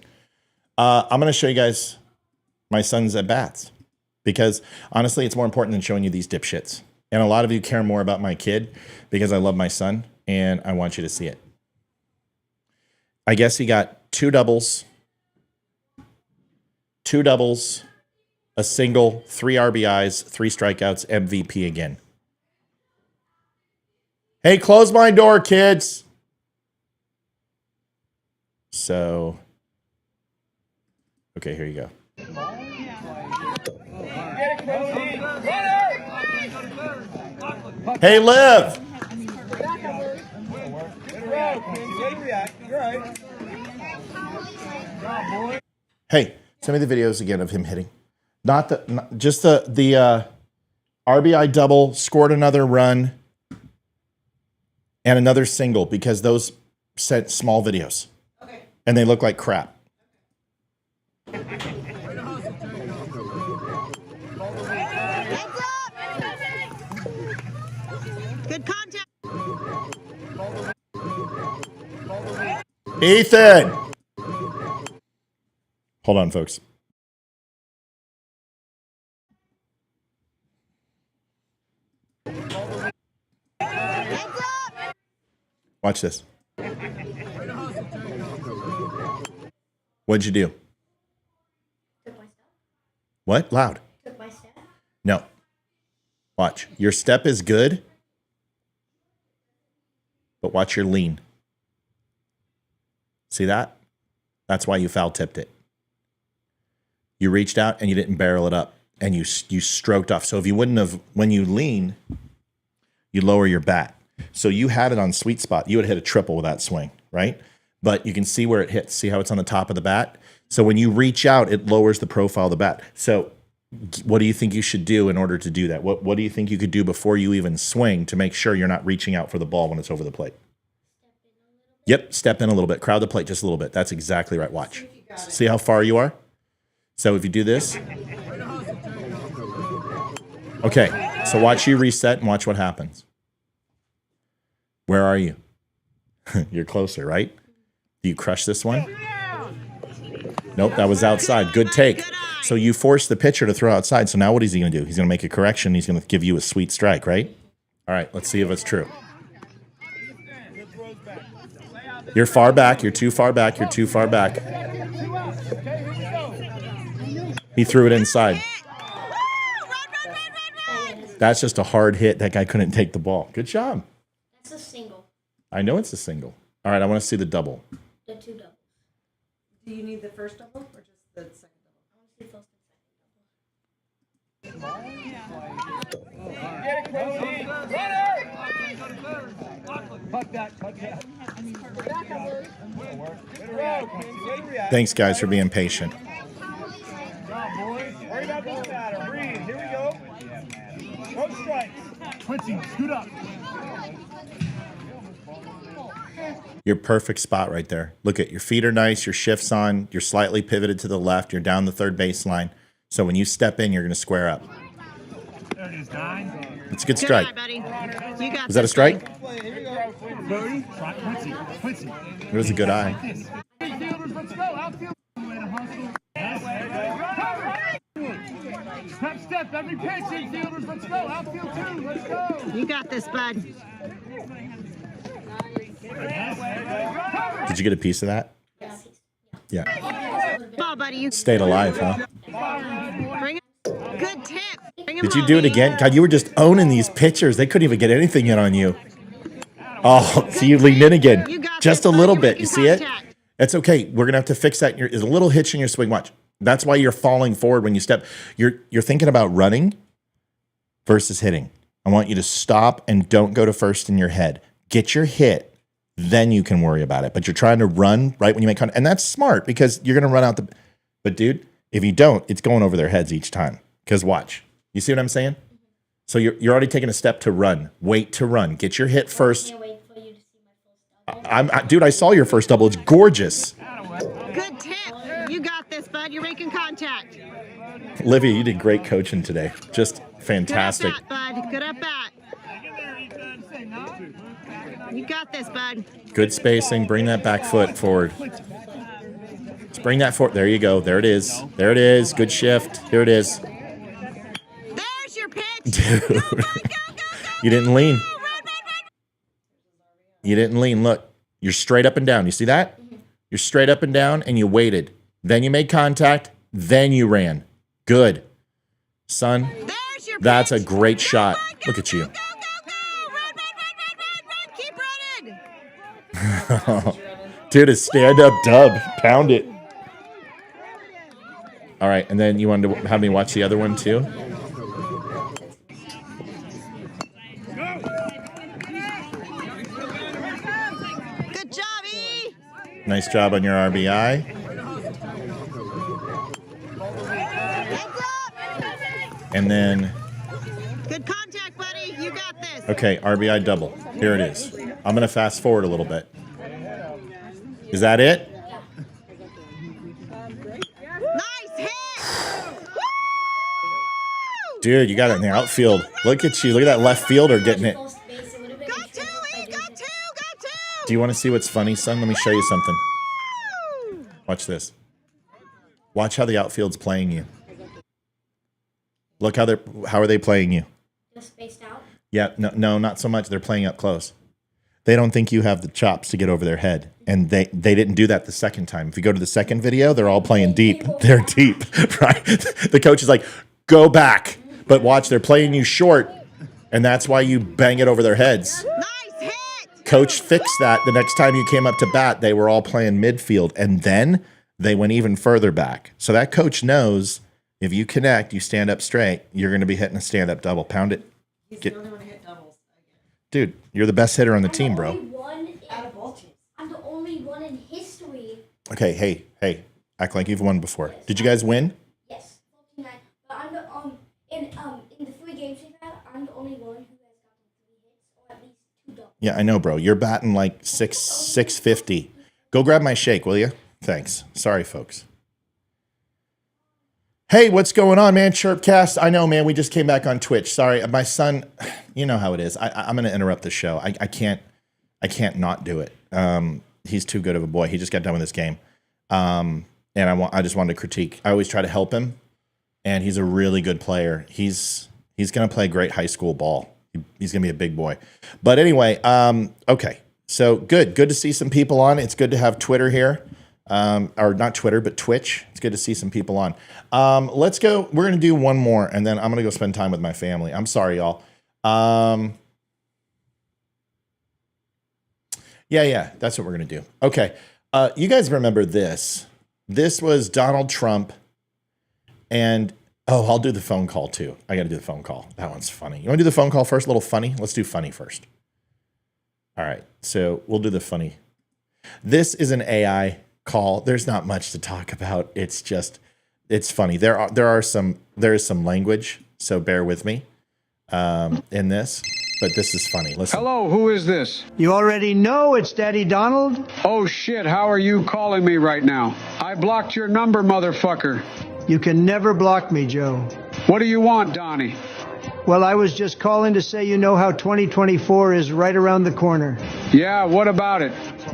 I'm going to show you guys my son's at bats because honestly, it's more important than showing you these dipshits. And a lot of you care more about my kid because I love my son and I want you to see it. I guess he got 2 doubles, a single, 3 RBIs, 3 strikeouts, MVP again. Hey, close my door, kids. So, okay, here you go. Hey, Liv. Hey, send me the videos again of him hitting. Just the RBI double, scored another run, and another single because those sent small videos. Okay. And they look like crap. Good contact. Ethan. Hold on, folks. Watch this. What'd you do? Took my step. What? Loud. Took my step. No. Watch. Your step is good, but watch your lean. See that? That's why you foul tipped it. You reached out and you didn't barrel it up, and you stroked off. So if you wouldn't have, when you lean, you lower your bat. So you had it on sweet spot. You would hit a triple with that swing, right? But you can see where it hits. See how it's on the top of the bat? So when you reach out, it lowers the profile of the bat. So what do you think you should do in order to do that? What do you think you could do before you even swing to make sure you're not reaching out for the ball when it's over the plate? Yep, step in a little bit. Crowd the plate just a little bit. That's exactly right. Watch. See how far you are? So if you do this. Okay, so watch you reset and watch what happens. Where are you? You're closer, right? Do you crush this one? Nope, that was outside. Good take. So you force the pitcher to throw outside. So now what is he going to do? He's going to make a correction. He's going to give you a sweet strike, right? All right, let's see if it's true. You're far back. You're too far back. You're too far back. He threw it inside. That's just a hard hit. That guy couldn't take the ball. Good job. That's a single. I know it's a single. All right, I want to see the double. The two doubles. Do you need the first double or just the second double? I want to see first Thanks, guys, for being patient. Worry about this batter. Breathe. Here we go. No strikes. Quincy, scoot up. Your perfect spot right there. Look at your feet are nice. Your shift's on. You're slightly pivoted to the left. You're down the third baseline. So when you step in, you're going to square up. There it is, 9. It's a good strike. Good eye, buddy. You got Was that a strike? Quincy. It was a good eye. Fielders, let's go. Outfield. Step, every pitch, infielders, let's go. Outfield 2, let's go. You got this, bud. Did you get a piece of that? Yeah. Ball, buddy. You Stayed alive, huh? bring it. Good tip. Bring him Did you home, do it baby. again? God, you were just owning these pitchers. They couldn't even get anything in on you. Oh, so you leaned in again. Just a little bit. You see it? It's okay. We're going to have to fix that. There's a little hitch in your swing. Watch. That's why you're falling forward when you step. You're thinking about running versus hitting. I want you to stop and don't go to first in your head. Get your hit, then you can worry about it. But you're trying to run right when you make contact. And that's smart because you're going to run out the... But, dude, if you don't, it's going over their heads each time. Because watch. You see what I'm saying? So you're already taking a step to run. Wait to run. Get your hit first. Dude, I saw your first double. It's gorgeous. Good tip. You got this, bud. You're making contact. Olivia, you did great coaching today. Just fantastic. Good at bat, bud. Good at bat. You got this, bud. Good spacing. Bring that back foot forward. Just bring that forward. There you go. There it is. There it is. Good shift. Here it is. There's your pitch. Dude. You didn't lean. You didn't lean. Look, you're straight up and down. You see that? You're straight up and down, and you waited. Then you made contact. Then you ran. Good. Son, that's a great shot. Look at you. Dude, a stand-up dub. Pound it. All right, and then you wanted to have me watch the other one, too? Good job, E. Nice job on your RBI. And then, Good contact, buddy. You got this. okay, RBI double. Here it is. I'm going to fast forward a little bit. Is that it? Nice hit. Dude, you got it in the outfield. Look at you. Look at that left fielder getting it. Do you want to see what's funny, son? Let me show you something. Watch this. Watch how the outfield's playing you. Look how are they playing you? Just spaced out. Yeah, no, not so much. They're playing up close. They don't think you have the chops to get over their head. And they didn't do that the second time. If you go to the second video, they're all playing deep. They're deep, right? The coach is like, go back. But watch, they're playing you short. And that's why you bang it over their heads. Nice hit. Coach fixed that. The next time you came up to bat, they were all playing midfield, and then they went even further back. So that coach knows if you connect, you stand up straight, you're going to be hitting a stand-up double. Pound it. He's the only one to hit doubles. Dude, you're the best hitter on the team, bro. I'm the only one in history. Okay, hey, act like you've won before. Did you guys win? Yes, 49. But I'm the in the 3 games we've had, I'm the only one who has gotten 3 hits or at least 2 doubles. Yeah, I know, bro. You're batting like 650. Go grab my shake, will you? Thanks. Sorry, folks. Hey, what's going on, man? Chirpcast. I know, man. We just came back on Twitch. Sorry, my son. You know how it is. I'm going to interrupt the show. I can't not do it. He's too good of a boy. He just got done with this game, and I just wanted to critique. I always try to help him, and he's a really good player. He's going to play great high school ball. He's going to be a big boy. But anyway, okay. So good to see some people on. It's good to have Twitter here. Or not Twitter, but Twitch. It's good to see some people on. Let's go. We're going to do one more, and then I'm going to go spend time with my family. I'm sorry, y'all. Yeah, that's what we're going to do. Okay. You guys remember this. This was Donald Trump, and, I'll do the phone call, too. I got to do the phone call. That one's funny. You want to do the phone call first? A little funny? Let's do funny first. All right, so we'll do the funny. This is an AI call. There's not much to talk about. It's funny. There is some language, so bear with me in this, but this is funny. Listen. Hello, who is this? You already know it's Daddy Donald. Oh shit, how are you calling me right now? I blocked your number, motherfucker. You can never block me, Joe. What do you want, Donnie? Well, I was just calling to say you know how 2024 is right around the corner. Yeah, what about it?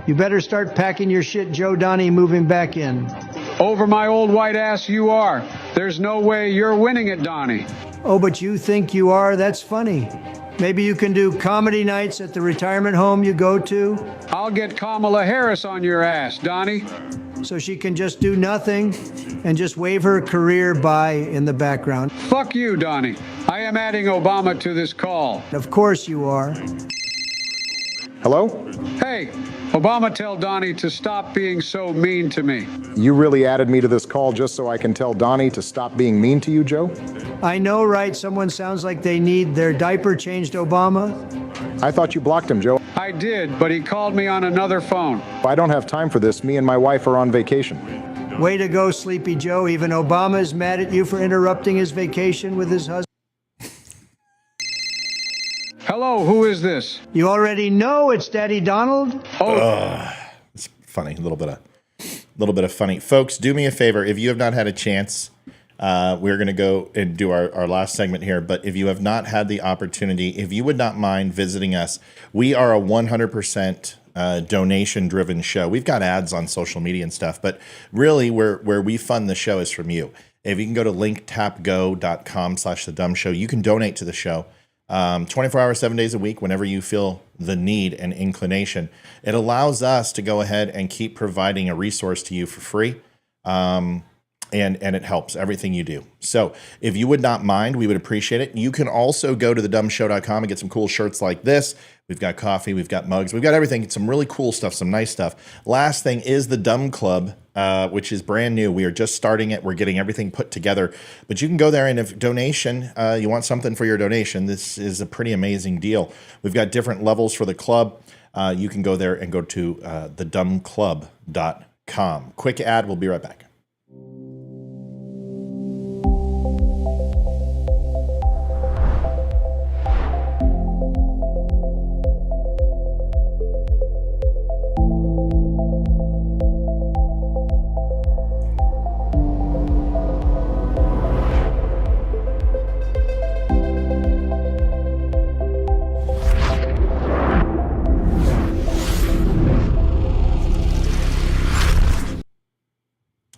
You better start packing your shit, Joe Donnie, moving back in. Over my old white ass you are. There's no way you're winning it, Donnie. Oh, but you think you are? That's funny. Maybe you can do comedy nights at the retirement home you go to? I'll get Kamala Harris on your ass, Donnie. So she can just do nothing and just wave her career by in the background. Fuck you, Donnie. I am adding Obama to this call. Of course you are. Hello? Hey, Obama tell Donnie to stop being so mean to me. You really added me to this call just so I can tell Donnie to stop being mean to you, Joe? I know, right? Someone sounds like they need their diaper changed, Obama. I thought you blocked him, Joe. I did, but he called me on another phone. I don't have time for this. Me and my wife are on vacation. Way to go, Sleepy Joe. Even Obama is mad at you for interrupting his vacation with his husband. Hello, who is this? You already know it's Daddy Donald. It's funny. A little bit of funny. Folks, do me a favor. If you have not had a chance, we're going to go and do our last segment here. But if you have not had the opportunity, if you would not mind visiting us, we are a 100% donation-driven show. We've got ads on social media and stuff, but really where we fund the show is from you. If you can go to linktapgo.com/thedumshow, you can donate to the show. 24 hours, 7 days a week, whenever you feel the need and inclination. It allows us to go ahead and keep providing a resource to you for free. And it helps everything you do. So if you would not mind, we would appreciate it. You can also go to thedumshow.com and get some cool shirts like this. We've got coffee, we've got mugs, we've got everything. Some really cool stuff, some nice stuff. Last thing is the Dumb Club, which is brand new. We are just starting it. We're getting everything put together. But you can go there, and if donation, you want something for your donation, this is a pretty amazing deal. We've got different levels for the club. You can go there and go to thedumbclub.com. Quick ad. We'll be right back.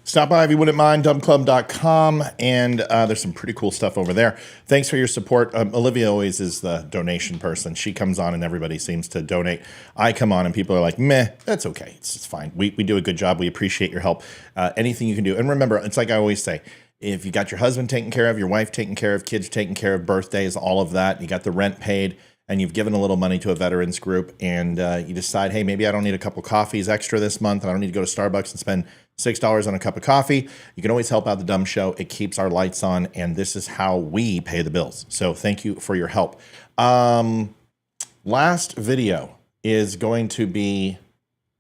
Stop by if you wouldn't mind, dumbclub.com, and there's some pretty cool stuff over there. Thanks for your support. Olivia always is the donation person. She comes on and everybody seems to donate. I come on and people are like, meh, that's okay. It's fine. We do a good job. We appreciate your help. Anything you can do. And remember, it's like I always say, if you got your husband taken care of, your wife taken care of, kids taken care of, birthdays, all of that, you got the rent paid, and you've given a little money to a veterans group, and you decide, hey, maybe I don't need a couple coffees extra this month, and I don't need to go to Starbucks and spend $6 on a cup of coffee, you can always help out the DUM Show. It keeps our lights on, and this is how we pay the bills. So thank you for your help. Last video is going to be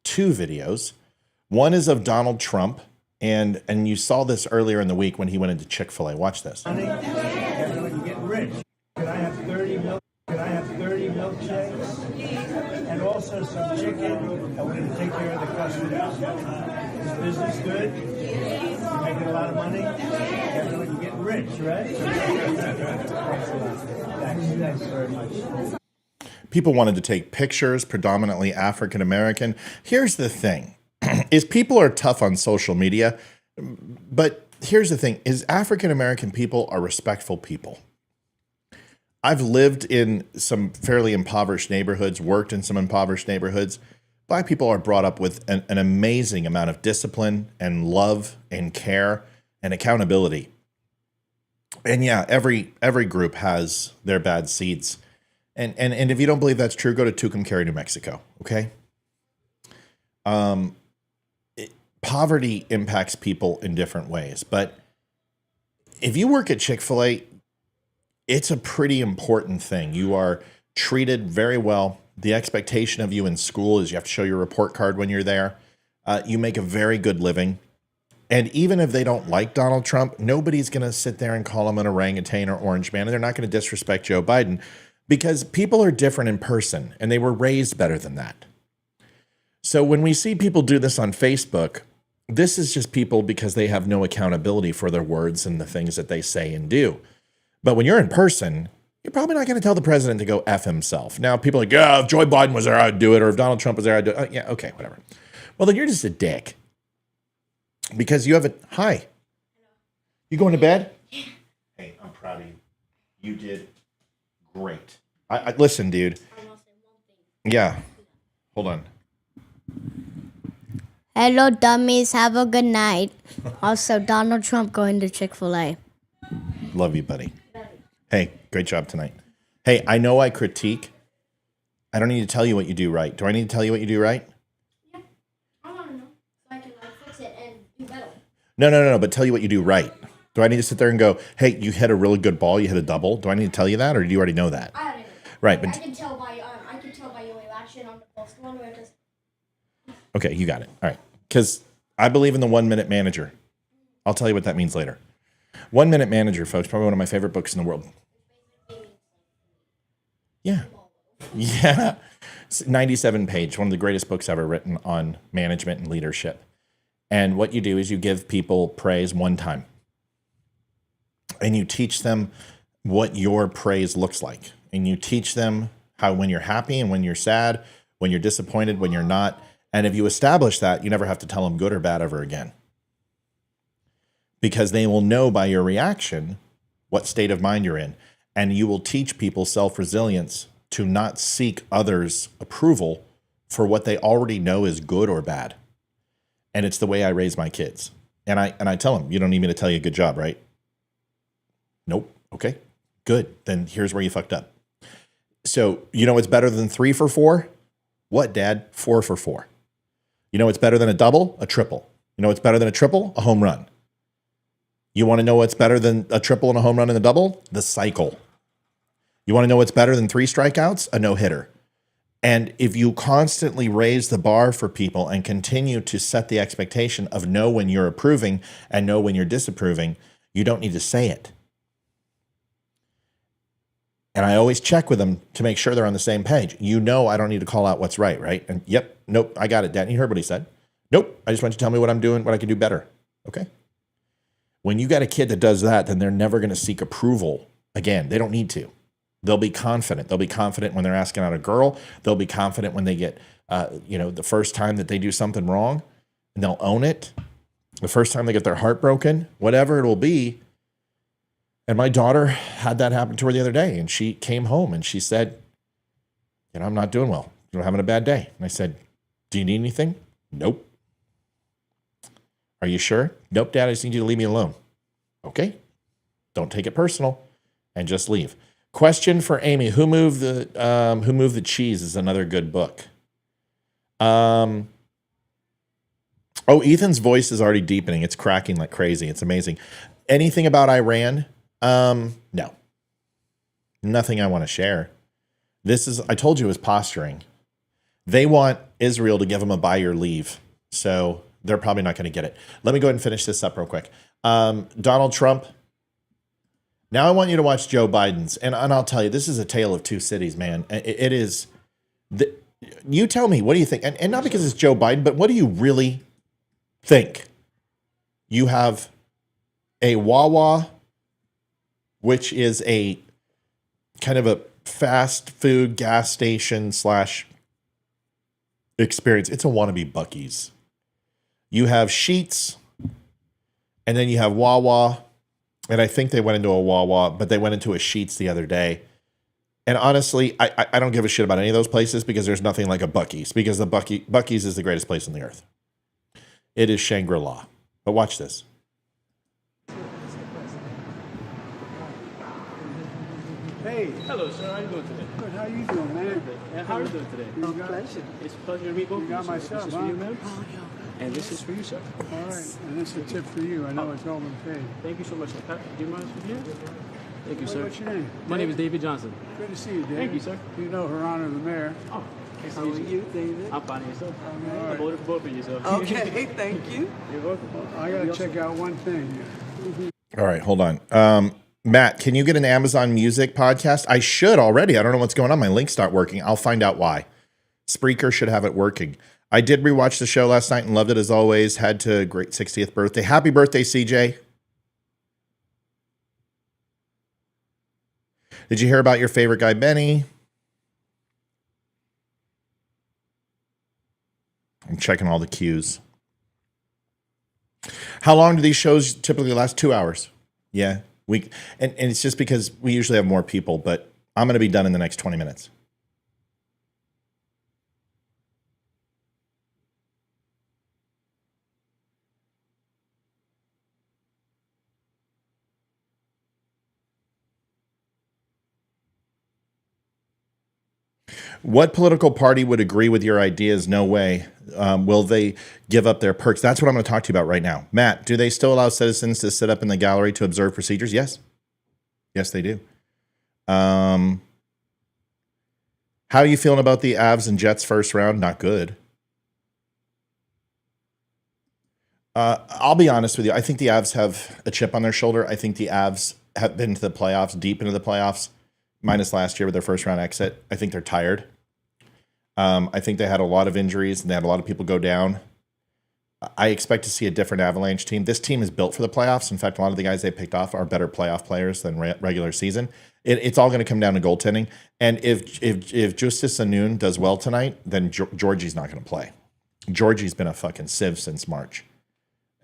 2 videos. One is of Donald Trump, and you saw this earlier in the week when he went into Chick-fil-A. Watch this. Everyone get rich. Can I have 30 milkshakes? And also some chicken. And we're going to take care of the customers. Is business good? You're making a lot of money? Everyone get rich, right? Thanks a lot. Thanks very much. People wanted to take pictures, predominantly African American. Here's the thing, is people are tough on social media, but here's the thing, is African American people are respectful people. I've lived in some fairly impoverished neighborhoods, worked in some impoverished neighborhoods. Black people are brought up with an amazing amount of discipline and love and care and accountability. And yeah, every group has their bad seeds. And if you don't believe that's true, go to Tucumcari, New Mexico, okay? Poverty impacts people in different ways. But if you work at Chick-fil-A, it's a pretty important thing. You are treated very well. The expectation of you in school is you have to show your report card when you're there. You make a very good living. And even if they don't like Donald Trump, nobody's going to sit there and call him an orangutan or orange man. And they're not going to disrespect Joe Biden. Because people are different in person, and they were raised better than that. So when we see people do this on Facebook, this is just people because they have no accountability for their words and the things that they say and do. But when you're in person, you're probably not going to tell the president to go F himself. Now, people are like, yeah, if Joe Biden was there, I'd do it. Or if Donald Trump was there, I'd do it. Yeah, okay, whatever. Well, then you're just a dick. Because you have a, hi. You going to bed? Hey, I'm proud of you. You did great. I listen, dude. Yeah. Hold on. Hello, dummies. Have a good night. Also, Donald Trump going to Chick-fil-A. Love you, buddy. Hey, great job tonight. Hey, I know I critique. I don't need to tell you what you do right. Do I need to tell you what you do right? Yeah. I want to know so I can fix it and do better. No. But tell you what you do right. Do I need to sit there and go, hey, you hit a really good ball, you hit a double? Do I need to tell you that, or do you already know that? I already know. Right, but I can tell by your reaction on the first one where it just. Okay, you got it. All right, because I believe in the 1 minute manager. I'll tell you what that means later. 1 minute manager, folks, probably one of my favorite books in the world. Yeah. 97 page, one of the greatest books ever written on management and leadership. And what you do is you give people praise one time. And you teach them what your praise looks like. And you teach them how when you're happy and when you're sad, when you're disappointed, when you're not. And if you establish that, you never have to tell them good or bad ever again. Because they will know by your reaction what state of mind you're in. And you will teach people self-resilience to not seek others' approval for what they already know is good or bad. And it's the way I raise my kids. And I tell them, you don't need me to tell you good job, right? Nope. Okay, good. Then here's where you fucked up. So, you know what's better than 3 for 4? What, Dad? 4 for 4. You know what's better than a double? A triple. You know what's better than a triple? A home run. You want to know what's better than a triple and a home run and a double? The cycle. You want to know what's better than 3 strikeouts? A no-hitter. And if you constantly raise the bar for people and continue to set the expectation of know when you're approving and know when you're disapproving, you don't need to say it. And I always check with them to make sure they're on the same page. You know I don't need to call out what's right? And yep, nope, I got it, Dad. You heard what he said. Nope, I just want you to tell me what I'm doing, what I can do better. Okay? When you got a kid that does that, then they're never going to seek approval again. They don't need to. They'll be confident. They'll be confident when they're asking out a girl. They'll be confident when they get, the first time that they do something wrong, and they'll own it. The first time they get their heart broken, whatever it will be. And my daughter had that happen to her the other day, and she came home and she said, I'm not doing well. I'm having a bad day. And I said, do you need anything? Nope. Are you sure? Nope, Dad, I just need you to leave me alone. Okay. Don't take it personal and just leave. Question for Amy: Who moved the cheese? Is another good book. Oh, Ethan's voice is already deepening. It's cracking like crazy. It's amazing. Anything about Iran? No. Nothing I want to share. I told you it was posturing. They want Israel to give them a buy your leave. So they're probably not going to get it. Let me go ahead and finish this up real quick. Donald Trump. Now I want you to watch Joe Biden's. And I'll tell you, this is a tale of two cities, man. It is. You tell me, what do you think? And not because it's Joe Biden, but what do you really think? You have a Wawa, which is a kind of a fast food gas station / experience. It's a wannabe Buc-ee's. You have Sheetz, and then you have Wawa, and I think they went into a Wawa, but they went into a Sheetz the other day. And honestly, I don't give a shit about any of those places because there's nothing like a Buc-ee's, because the Buc-ee's is the greatest place on the earth. It is Shangri-La. But watch this. Hey. Hello, sir. How are you doing today? Good. How you doing, man? And how are you doing today? Pleasure. It's a pleasure to meet both You got of you, my sir. stuff, This is huh? for you, ma'am. And this is for you, sir. All right. And this is a tip for you. I know it's all been paid. Thank you so much, sir. Do you mind if you? Thank you, sir. What's your name? My name is David Johnson. Good to see you, David. Thank you, sir. You know Her Honor the Mayor. Oh, nice to How meet are you, David? I'm fine, yourself. All right. I voted for both of you, sir. Okay, thank you. You're welcome. I got to check out one thing here. All right, hold on. Matt, can you get an Amazon Music podcast? I should already. I don't know what's going on. My link's not working. I'll find out why. Spreaker should have it working. I did rewatch the show last night and loved it as always. Had to great 60th birthday. Happy birthday, CJ. Did you hear about your favorite guy, Benny? I'm checking all the cues. How long do these shows typically last? 2 hours. Yeah. And it's just because we usually have more people, but I'm going to be done in the next 20 minutes. What political party would agree with your ideas? No way. Will they give up their perks? That's what I'm going to talk to you about right now. Matt, do they still allow citizens to sit up in the gallery to observe procedures? Yes. Yes, they do. How are you feeling about the Avs and Jets first round? Not good. I'll be honest with you. I think the Avs have a chip on their shoulder. I think the Avs have been to the playoffs, deep into the playoffs, minus last year with their first round exit. I think they're tired. I think they had a lot of injuries and they had a lot of people go down. I expect to see a different Avalanche team. This team is built for the playoffs. In fact, a lot of the guys they picked off are better playoff players than regular season. It's all going to come down to goaltending. And if Justus Anoon does well tonight, then Georgie's not going to play. Georgie's been a fucking sieve since March.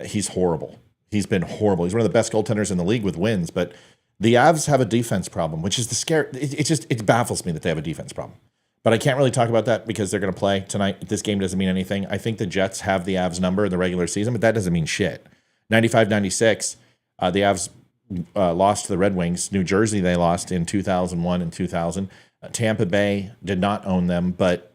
He's horrible. He's been horrible. He's one of the best goaltenders in the league with wins. But the Avs have a defense problem, which is the scare. It baffles me that they have a defense problem. But I can't really talk about that because they're going to play tonight. This game doesn't mean anything. I think the Jets have the Avs number in the regular season, but that doesn't mean shit. 95-96, the Avs lost to the Red Wings. New Jersey, they lost in 2001 and 2000. Tampa Bay did not own them, but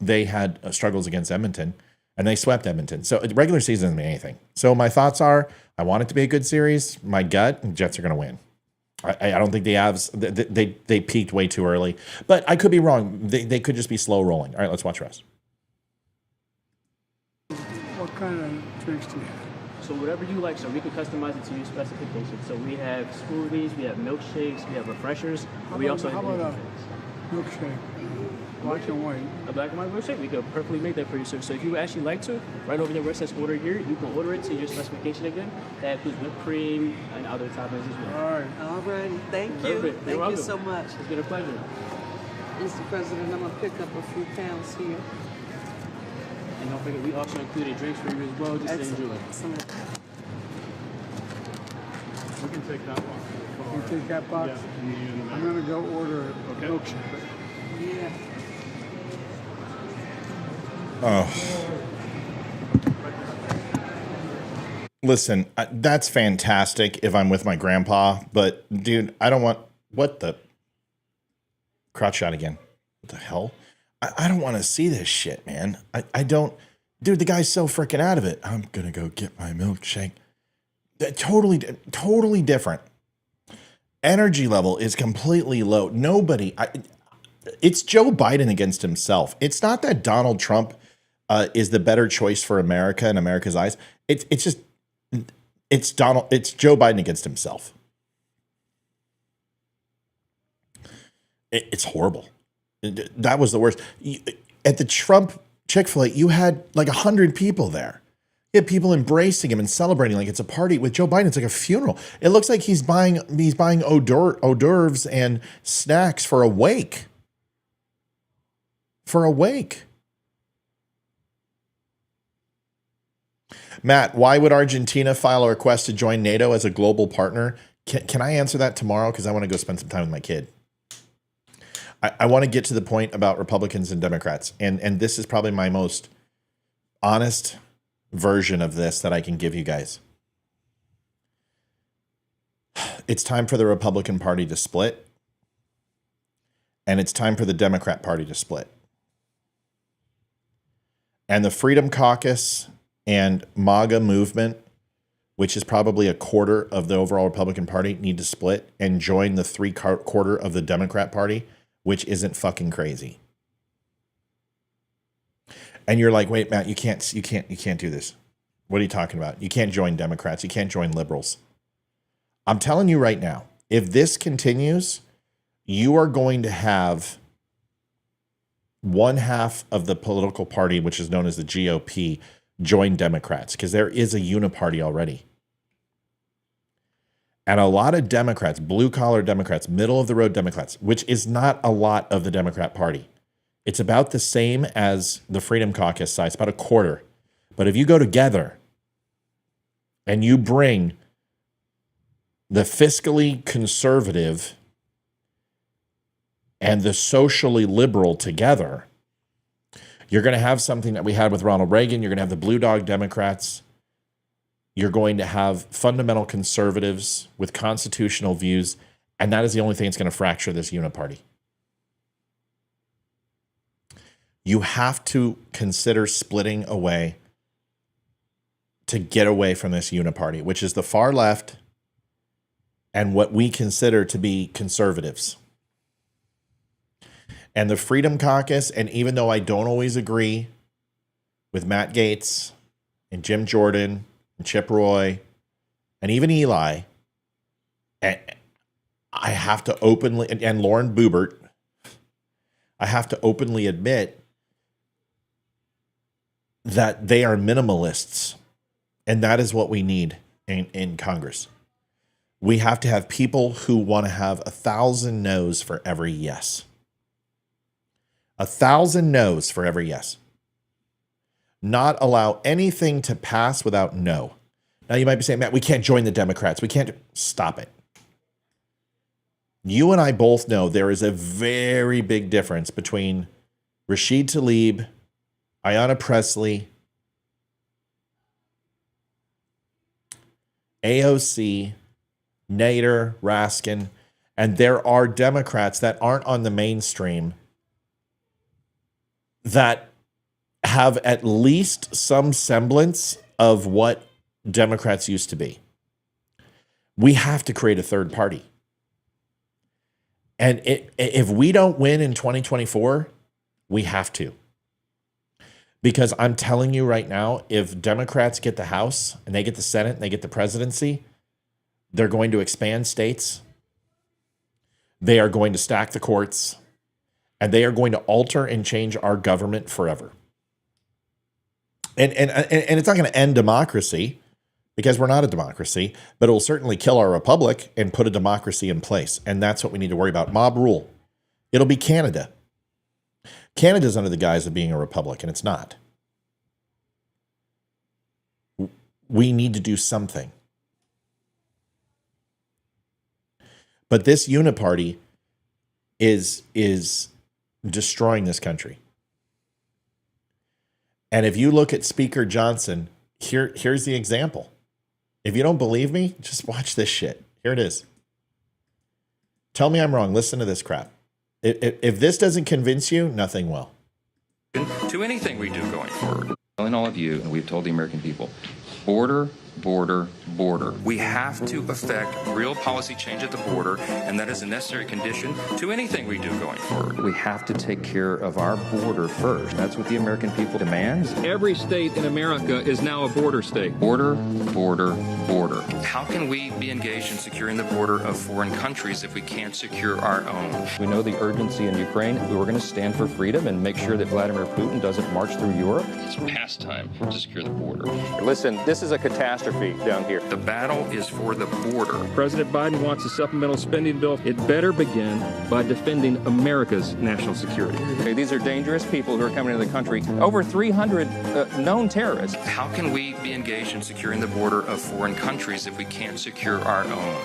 they had struggles against Edmonton, and they swept Edmonton. So the regular season doesn't mean anything. So my thoughts are, I want it to be a good series. My gut, Jets are going to win. I don't think the Avs, they peaked way too early. But I could be wrong. They could just be slow rolling. All right, let's watch the rest. What kind of drinks do you have? So whatever you like, sir, we can customize it to your specifications. So we have smoothies, we have milkshakes, we have refreshers. We also have a milkshake? Black and white. A black and white milkshake? We could perfectly make that for you, sir. So if you would actually like to, right over there where it says order here, you can order it to your specification again. That includes whipped cream and other toppings as well. All right. All right. Thank you. Perfect. Thank You're you so much. It's been a pleasure. Mr. President, I'm going to pick up a few pounds here. And don't forget, we also included drinks for you as well, just to enjoy. Excellent. We can take that one. You take that box? Yeah. I'm going to go order a milkshake. Yeah. Oh. Listen, that's fantastic if I'm with my grandpa, but dude, I don't want, what the, crotch shot again. What the hell? I don't want to see this shit, man. I don't. Dude, the guy's so freaking out of it. I'm going to go get my milkshake. Totally different. Energy level is completely low. It's Joe Biden against himself. It's not that Donald Trump is the better choice for America in America's eyes. It's Joe Biden against himself. It's horrible. That was the worst. At the Trump Chick-fil-A, you had like 100 people there. You had people embracing him and celebrating like it's a party. With Joe Biden, it's like a funeral. It looks like he's buying hors d'oeuvres and snacks for a wake. Matt, why would Argentina file a request to join NATO as a global partner? Can I answer that tomorrow? Because I want to go spend some time with my kid. I want to get to the point about Republicans and Democrats. And this is probably my most honest version of this that I can give you guys. It's time for the Republican Party to split. And it's time for the Democrat Party to split. And the Freedom Caucus and MAGA movement, which is probably a quarter of the overall Republican Party, need to split and join the three-quarter of the Democrat Party, which isn't fucking crazy. And you're like, wait, Matt, you can't do this. What are you talking about? You can't join Democrats. You can't join liberals. I'm telling you right now, if this continues, you are going to have one half of the political party, which is known as the GOP, join Democrats, because there is a uniparty already. And a lot of Democrats, blue-collar Democrats, middle-of-the-road Democrats, which is not a lot of the Democrat Party. It's about the same as the Freedom Caucus size, about a quarter. But if you go together and you bring the fiscally conservative and the socially liberal together, you're going to have something that we had with Ronald Reagan. You're going to have the blue dog Democrats. You're going to have fundamental conservatives with constitutional views, and that is the only thing that's going to fracture this uniparty. You have to consider splitting away to get away from this uniparty, which is the far left and what we consider to be conservatives. And the Freedom Caucus, and even though I don't always agree with Matt Gaetz and Jim Jordan and Chip Roy and even Eli, and I have to openly, and Lauren Boebert, I have to openly admit that they are minimalists, and that is what we need in Congress. We have to have people who want to have 1,000 no's for every yes. 1,000 no's for every yes. Not allow anything to pass without no. Now you might be saying, Matt, we can't join the Democrats. We can't. Stop it. You and I both know there is a very big difference between Rashid Tlaib, Ayanna Pressley, AOC, Nader, Raskin, and there are Democrats that aren't on the mainstream that have at least some semblance of what Democrats used to be. We have to create a third party. And if we don't win in 2024, we have to. Because I'm telling you right now, if Democrats get the House and they get the Senate and they get the presidency, they're going to expand states. They are going to stack the courts. And they are going to alter and change our government forever. And it's not going to end democracy, because we're not a democracy, but it will certainly kill our republic and put a democracy in place. And that's what we need to worry about. Mob rule. It'll be Canada. Canada's under the guise of being a republic, and it's not. We need to do something. But this uniparty is destroying this country. And if you look at Speaker Johnson, here's the example. If you don't believe me, just watch this shit. Here it is. Tell me I'm wrong. Listen to this crap. If this doesn't convince you, nothing will. To anything we do going forward. Telling all of you, and we've told the American people, border, border, border. We have to effect real policy change at the border, and that is a necessary condition to anything we do going forward. We have to take care of our border first. That's what the American people demands. Every state in America is now a border state. Border, border, border. How can we be engaged in securing the border of foreign countries if we can't secure our own? We know the urgency in Ukraine. We're going to stand for freedom and make sure that Vladimir Putin doesn't march through Europe. It's past time to secure the border. Listen, this is a catastrophe down here. The battle is for the border. President Biden wants a supplemental spending bill. It better begin by defending America's national security. Okay, these are dangerous people who are coming into the country. Over 300 known terrorists. How can we be engaged in securing the border of foreign countries if we can't secure our own?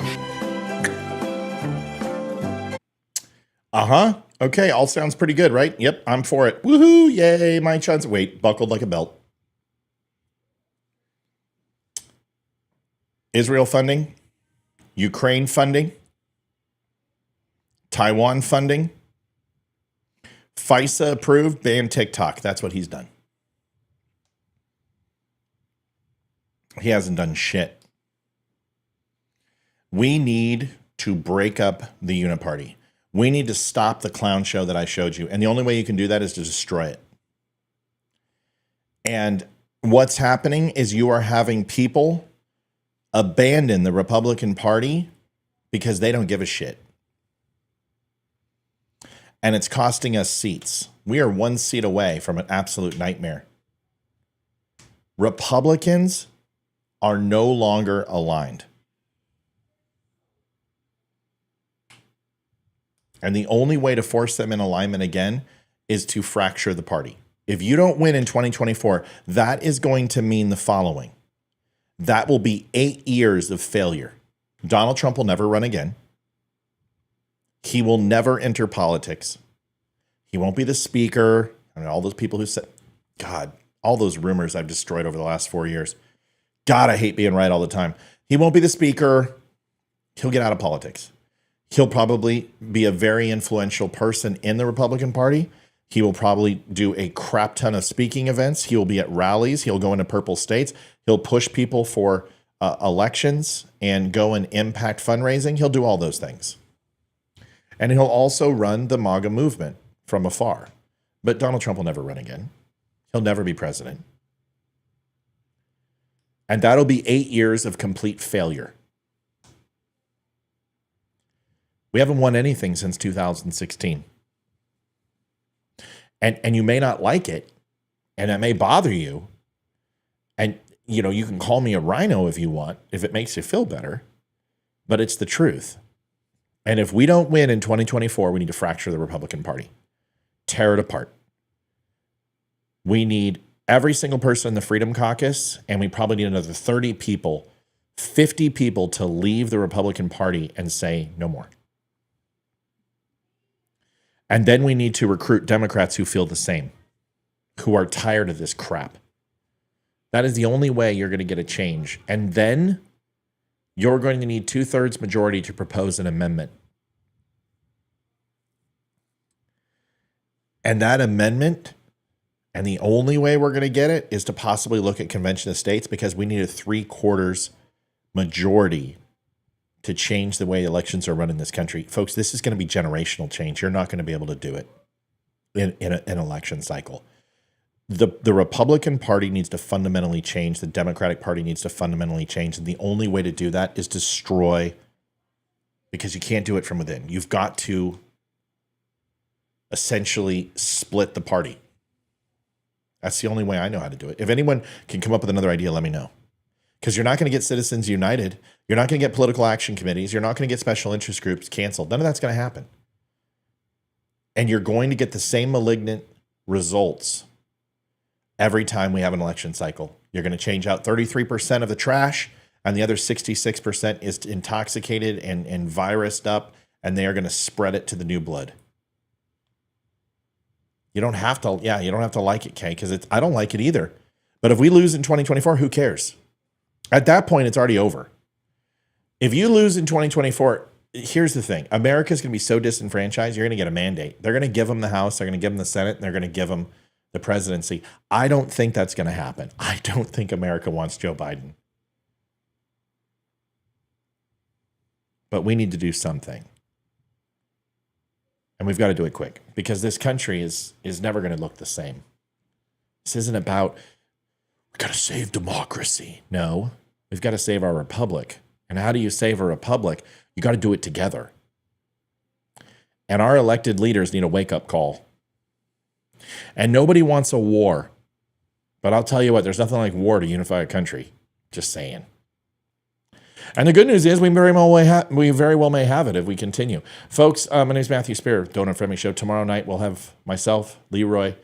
Uh-huh. Okay, all sounds pretty good, right? Yep, I'm for it. Woohoo! Yay, Mike Johnson. Wait, buckled like a belt. Israel funding, Ukraine funding, Taiwan funding, FISA approved, ban TikTok. That's what he's done. He hasn't done shit. We need to break up the uniparty. We need to stop the clown show that I showed you. And the only way you can do that is to destroy it. And what's happening is you are having people abandon the Republican Party because they don't give a shit. And it's costing us seats. We are 1 seat away from an absolute nightmare. Republicans are no longer aligned. And the only way to force them in alignment again is to fracture the party. If you don't win in 2024, that is going to mean the following. That will be 8 years of failure. Donald Trump will never run again. He will never enter politics. He won't be the speaker. I mean, all those people who said, God, all those rumors I've destroyed over the last 4 years. God, I hate being right all the time. He won't be the speaker. He'll get out of politics. He'll probably be a very influential person in the Republican Party. He will probably do a crap ton of speaking events. He will be at rallies. He'll go into purple states. He'll push people for elections and go and impact fundraising. He'll do all those things. And he'll also run the MAGA movement from afar. But Donald Trump will never run again. He'll never be president. And that'll be 8 years of complete failure. We haven't won anything since 2016. And you may not like it, and it may bother you. And, you know, you can call me a rhino if you want, if it makes you feel better. But it's the truth. And if we don't win in 2024, we need to fracture the Republican Party. Tear it apart. We need every single person in the Freedom Caucus, and we probably need another 30 people, 50 people to leave the Republican Party and say no more. And then we need to recruit Democrats who feel the same, who are tired of this crap. That is the only way you're going to get a change. And then you're going to need 2/3 majority to propose an amendment. And that amendment, and the only way we're going to get it is to possibly look at Convention of States, because we need a 3/4 majority to change the way elections are run in this country. Folks, this is going to be generational change. You're not going to be able to do it in an election cycle. The Republican Party needs to fundamentally change. The Democratic Party needs to fundamentally change. And the only way to do that is destroy, because you can't do it from within. You've got to essentially split the party. That's the only way I know how to do it. If anyone can come up with another idea, let me know. Because you're not going to get Citizens United. You're not going to get political action committees. You're not going to get special interest groups canceled. None of that's going to happen. And you're going to get the same malignant results every time we have an election cycle. You're going to change out 33% of the trash, and the other 66% is intoxicated and virused up, and they are going to spread it to the new blood. You don't have to, you don't have to like it, Kay, because I don't like it either. But if we lose in 2024, who cares? At that point, it's already over. If you lose in 2024, here's the thing. America's going to be so disenfranchised, you're going to get a mandate. They're going to give them the House, they're going to give them the Senate, and they're going to give them the presidency. I don't think that's going to happen. I don't think America wants Joe Biden. But we need to do something. And we've got to do it quick because this country is never going to look the same. This isn't about, we got to save democracy. No, we've got to save our republic. And how do you save a republic? You got to do it together. And our elected leaders need a wake-up call. And nobody wants a war. But I'll tell you what, there's nothing like war to unify a country. Just saying. And the good news is we very well may have it if we continue. Folks, my name is Matthew Spear, Don't Unfriend Me Show. Tomorrow night we'll have myself, Leroy,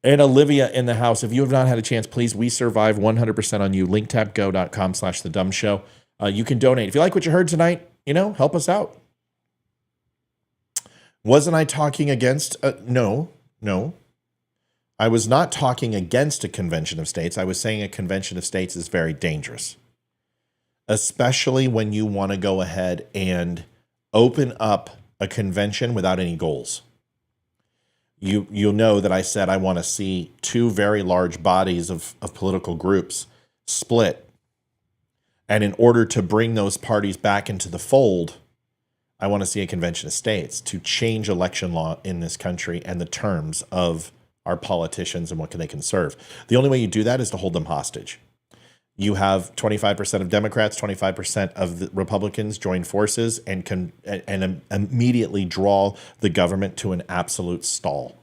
and Olivia in the house. If you have not had a chance, please, we survive 100% on you. linktapgo.com/thedumshow. You can donate. If you like what you heard tonight, help us out. Wasn't I talking against? No. I was not talking against a convention of states. I was saying a convention of states is very dangerous, especially when you want to go ahead and open up a convention without any goals. You'll know that I said I want to see two very large bodies of political groups split. And in order to bring those parties back into the fold, I want to see a convention of states to change election law in this country and the terms of our politicians and what they can serve. The only way you do that is to hold them hostage. You have 25% of Democrats, 25% of the Republicans join forces and immediately draw the government to an absolute stall.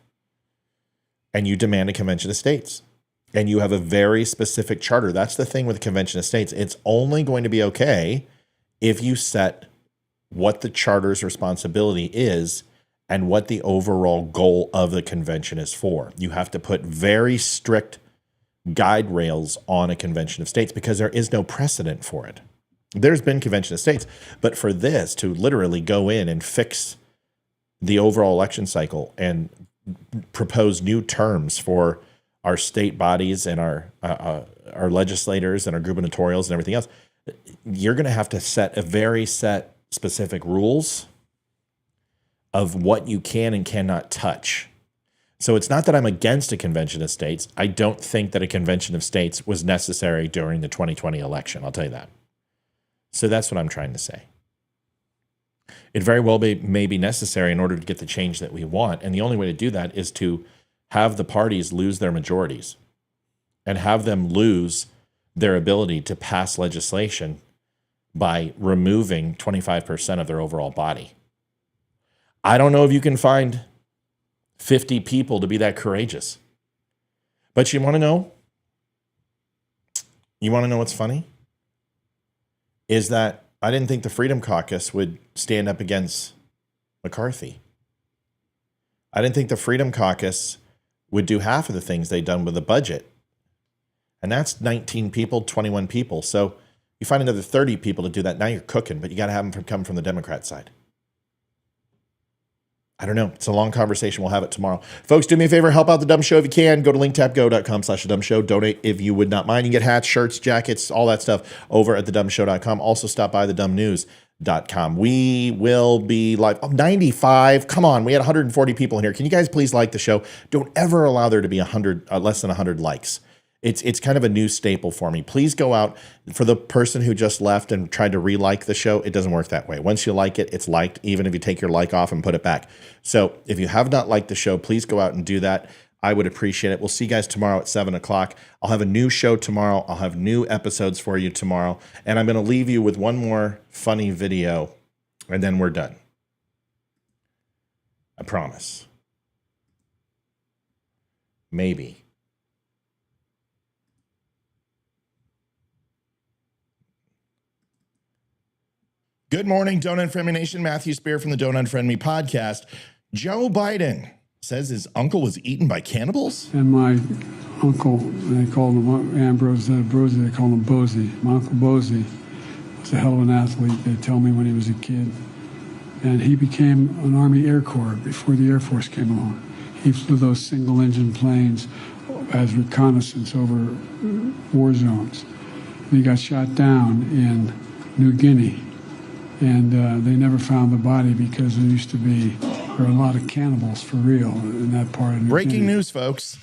And you demand a convention of states. And you have a very specific charter. That's the thing with the convention of states. It's only going to be okay if you set what the charter's responsibility is and what the overall goal of the convention is for. You have to put very strict guide rails on a convention of states because there is no precedent for it. There's been convention of states, but for this to literally go in and fix the overall election cycle and propose new terms for our state bodies and our legislators and our gubernatorials and everything else, you're going to have to set a very specific rules of what you can and cannot touch. So it's not that I'm against a convention of states. I don't think that a convention of states was necessary during the 2020 election. I'll tell you that. So that's what I'm trying to say. It very well may be necessary in order to get the change that we want. And the only way to do that is to have the parties lose their majorities and have them lose their ability to pass legislation by removing 25% of their overall body. I don't know if you can find 50 people to be that courageous. But you want to know? You want to know what's funny? Is that I didn't think the Freedom Caucus would stand up against McCarthy. I didn't think the Freedom Caucus would do half of the things they'd done with the budget. And that's 19 people, 21 people. So you find another 30 people to do that. Now you're cooking, but you got to have them come from the Democrat side. I don't know. It's a long conversation. We'll have it tomorrow. Folks, do me a favor. Help out the Dumb Show if you can. Go to linktapgo.com/thedumbshow. Donate if you would not mind. You can get hats, shirts, jackets, all that stuff over at thedumbshow.com. Also stop by thedumbnews.com. We will be live. Oh, 95. Come on. We had 140 people in here. Can you guys please like the show? Don't ever allow there to be less than 100 likes. It's kind of a new staple for me. Please go out. For the person who just left and tried to re-like the show, it doesn't work that way. Once you like it, it's liked, even if you take your like off and put it back. So if you have not liked the show, please go out and do that. I would appreciate it. We'll see you guys tomorrow at 7 o'clock. I'll have a new show tomorrow. I'll have new episodes for you tomorrow. And I'm going to leave you with one more funny video, and then we're done. I promise. Maybe. Good morning, Don't Unfriend Me Nation. Matthew Spear from the Don't Unfriend Me podcast. Joe Biden says his uncle was eaten by cannibals. And my uncle, they called him Ambrose Brosey, they called him Bosey. My uncle Bosey was a hell of an athlete, they tell me, when he was a kid. And he became an Army Air Corps before the Air Force came along. He flew those single-engine planes as reconnaissance over war zones. And he got shot down in New Guinea And they never found the body because there were a lot of cannibals for real in that part of New Breaking Guinea. news, folks.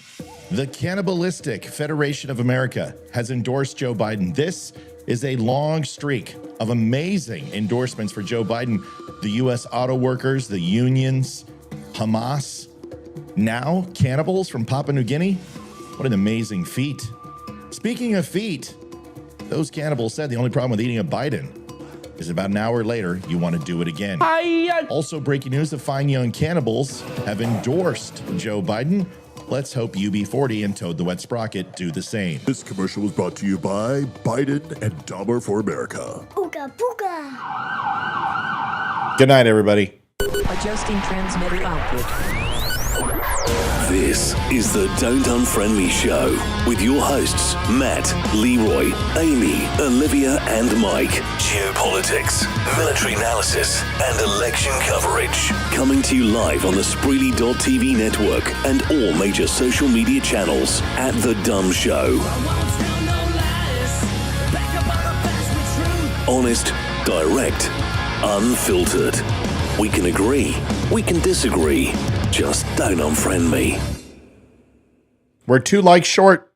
The Cannibalistic Federation of America has endorsed Joe Biden. This is a long streak of amazing endorsements for Joe Biden. The U.S. auto workers, the unions, Hamas, now cannibals from Papua New Guinea. What an amazing feat. Speaking of feet, those cannibals said the only problem with eating a Biden is about an hour later, you want to do it again. Also breaking news, the fine young cannibals have endorsed Joe Biden. Let's hope UB40 and Toad the Wet Sprocket do the same. This commercial was brought to you by Biden and Dahmer for America. Booga booga. Good night, everybody. Adjusting transmitter output. This is the Don't Unfriend Me Show with your hosts, Matt, Leroy, Amy, Olivia, and Mike. Geopolitics, military analysis, and election coverage. Coming to you live on the Spreely.tv network and all major social media channels at The DUM Show. Honest, direct, unfiltered. We can agree, we can disagree. Just don't unfriend me. We're 2 likes short.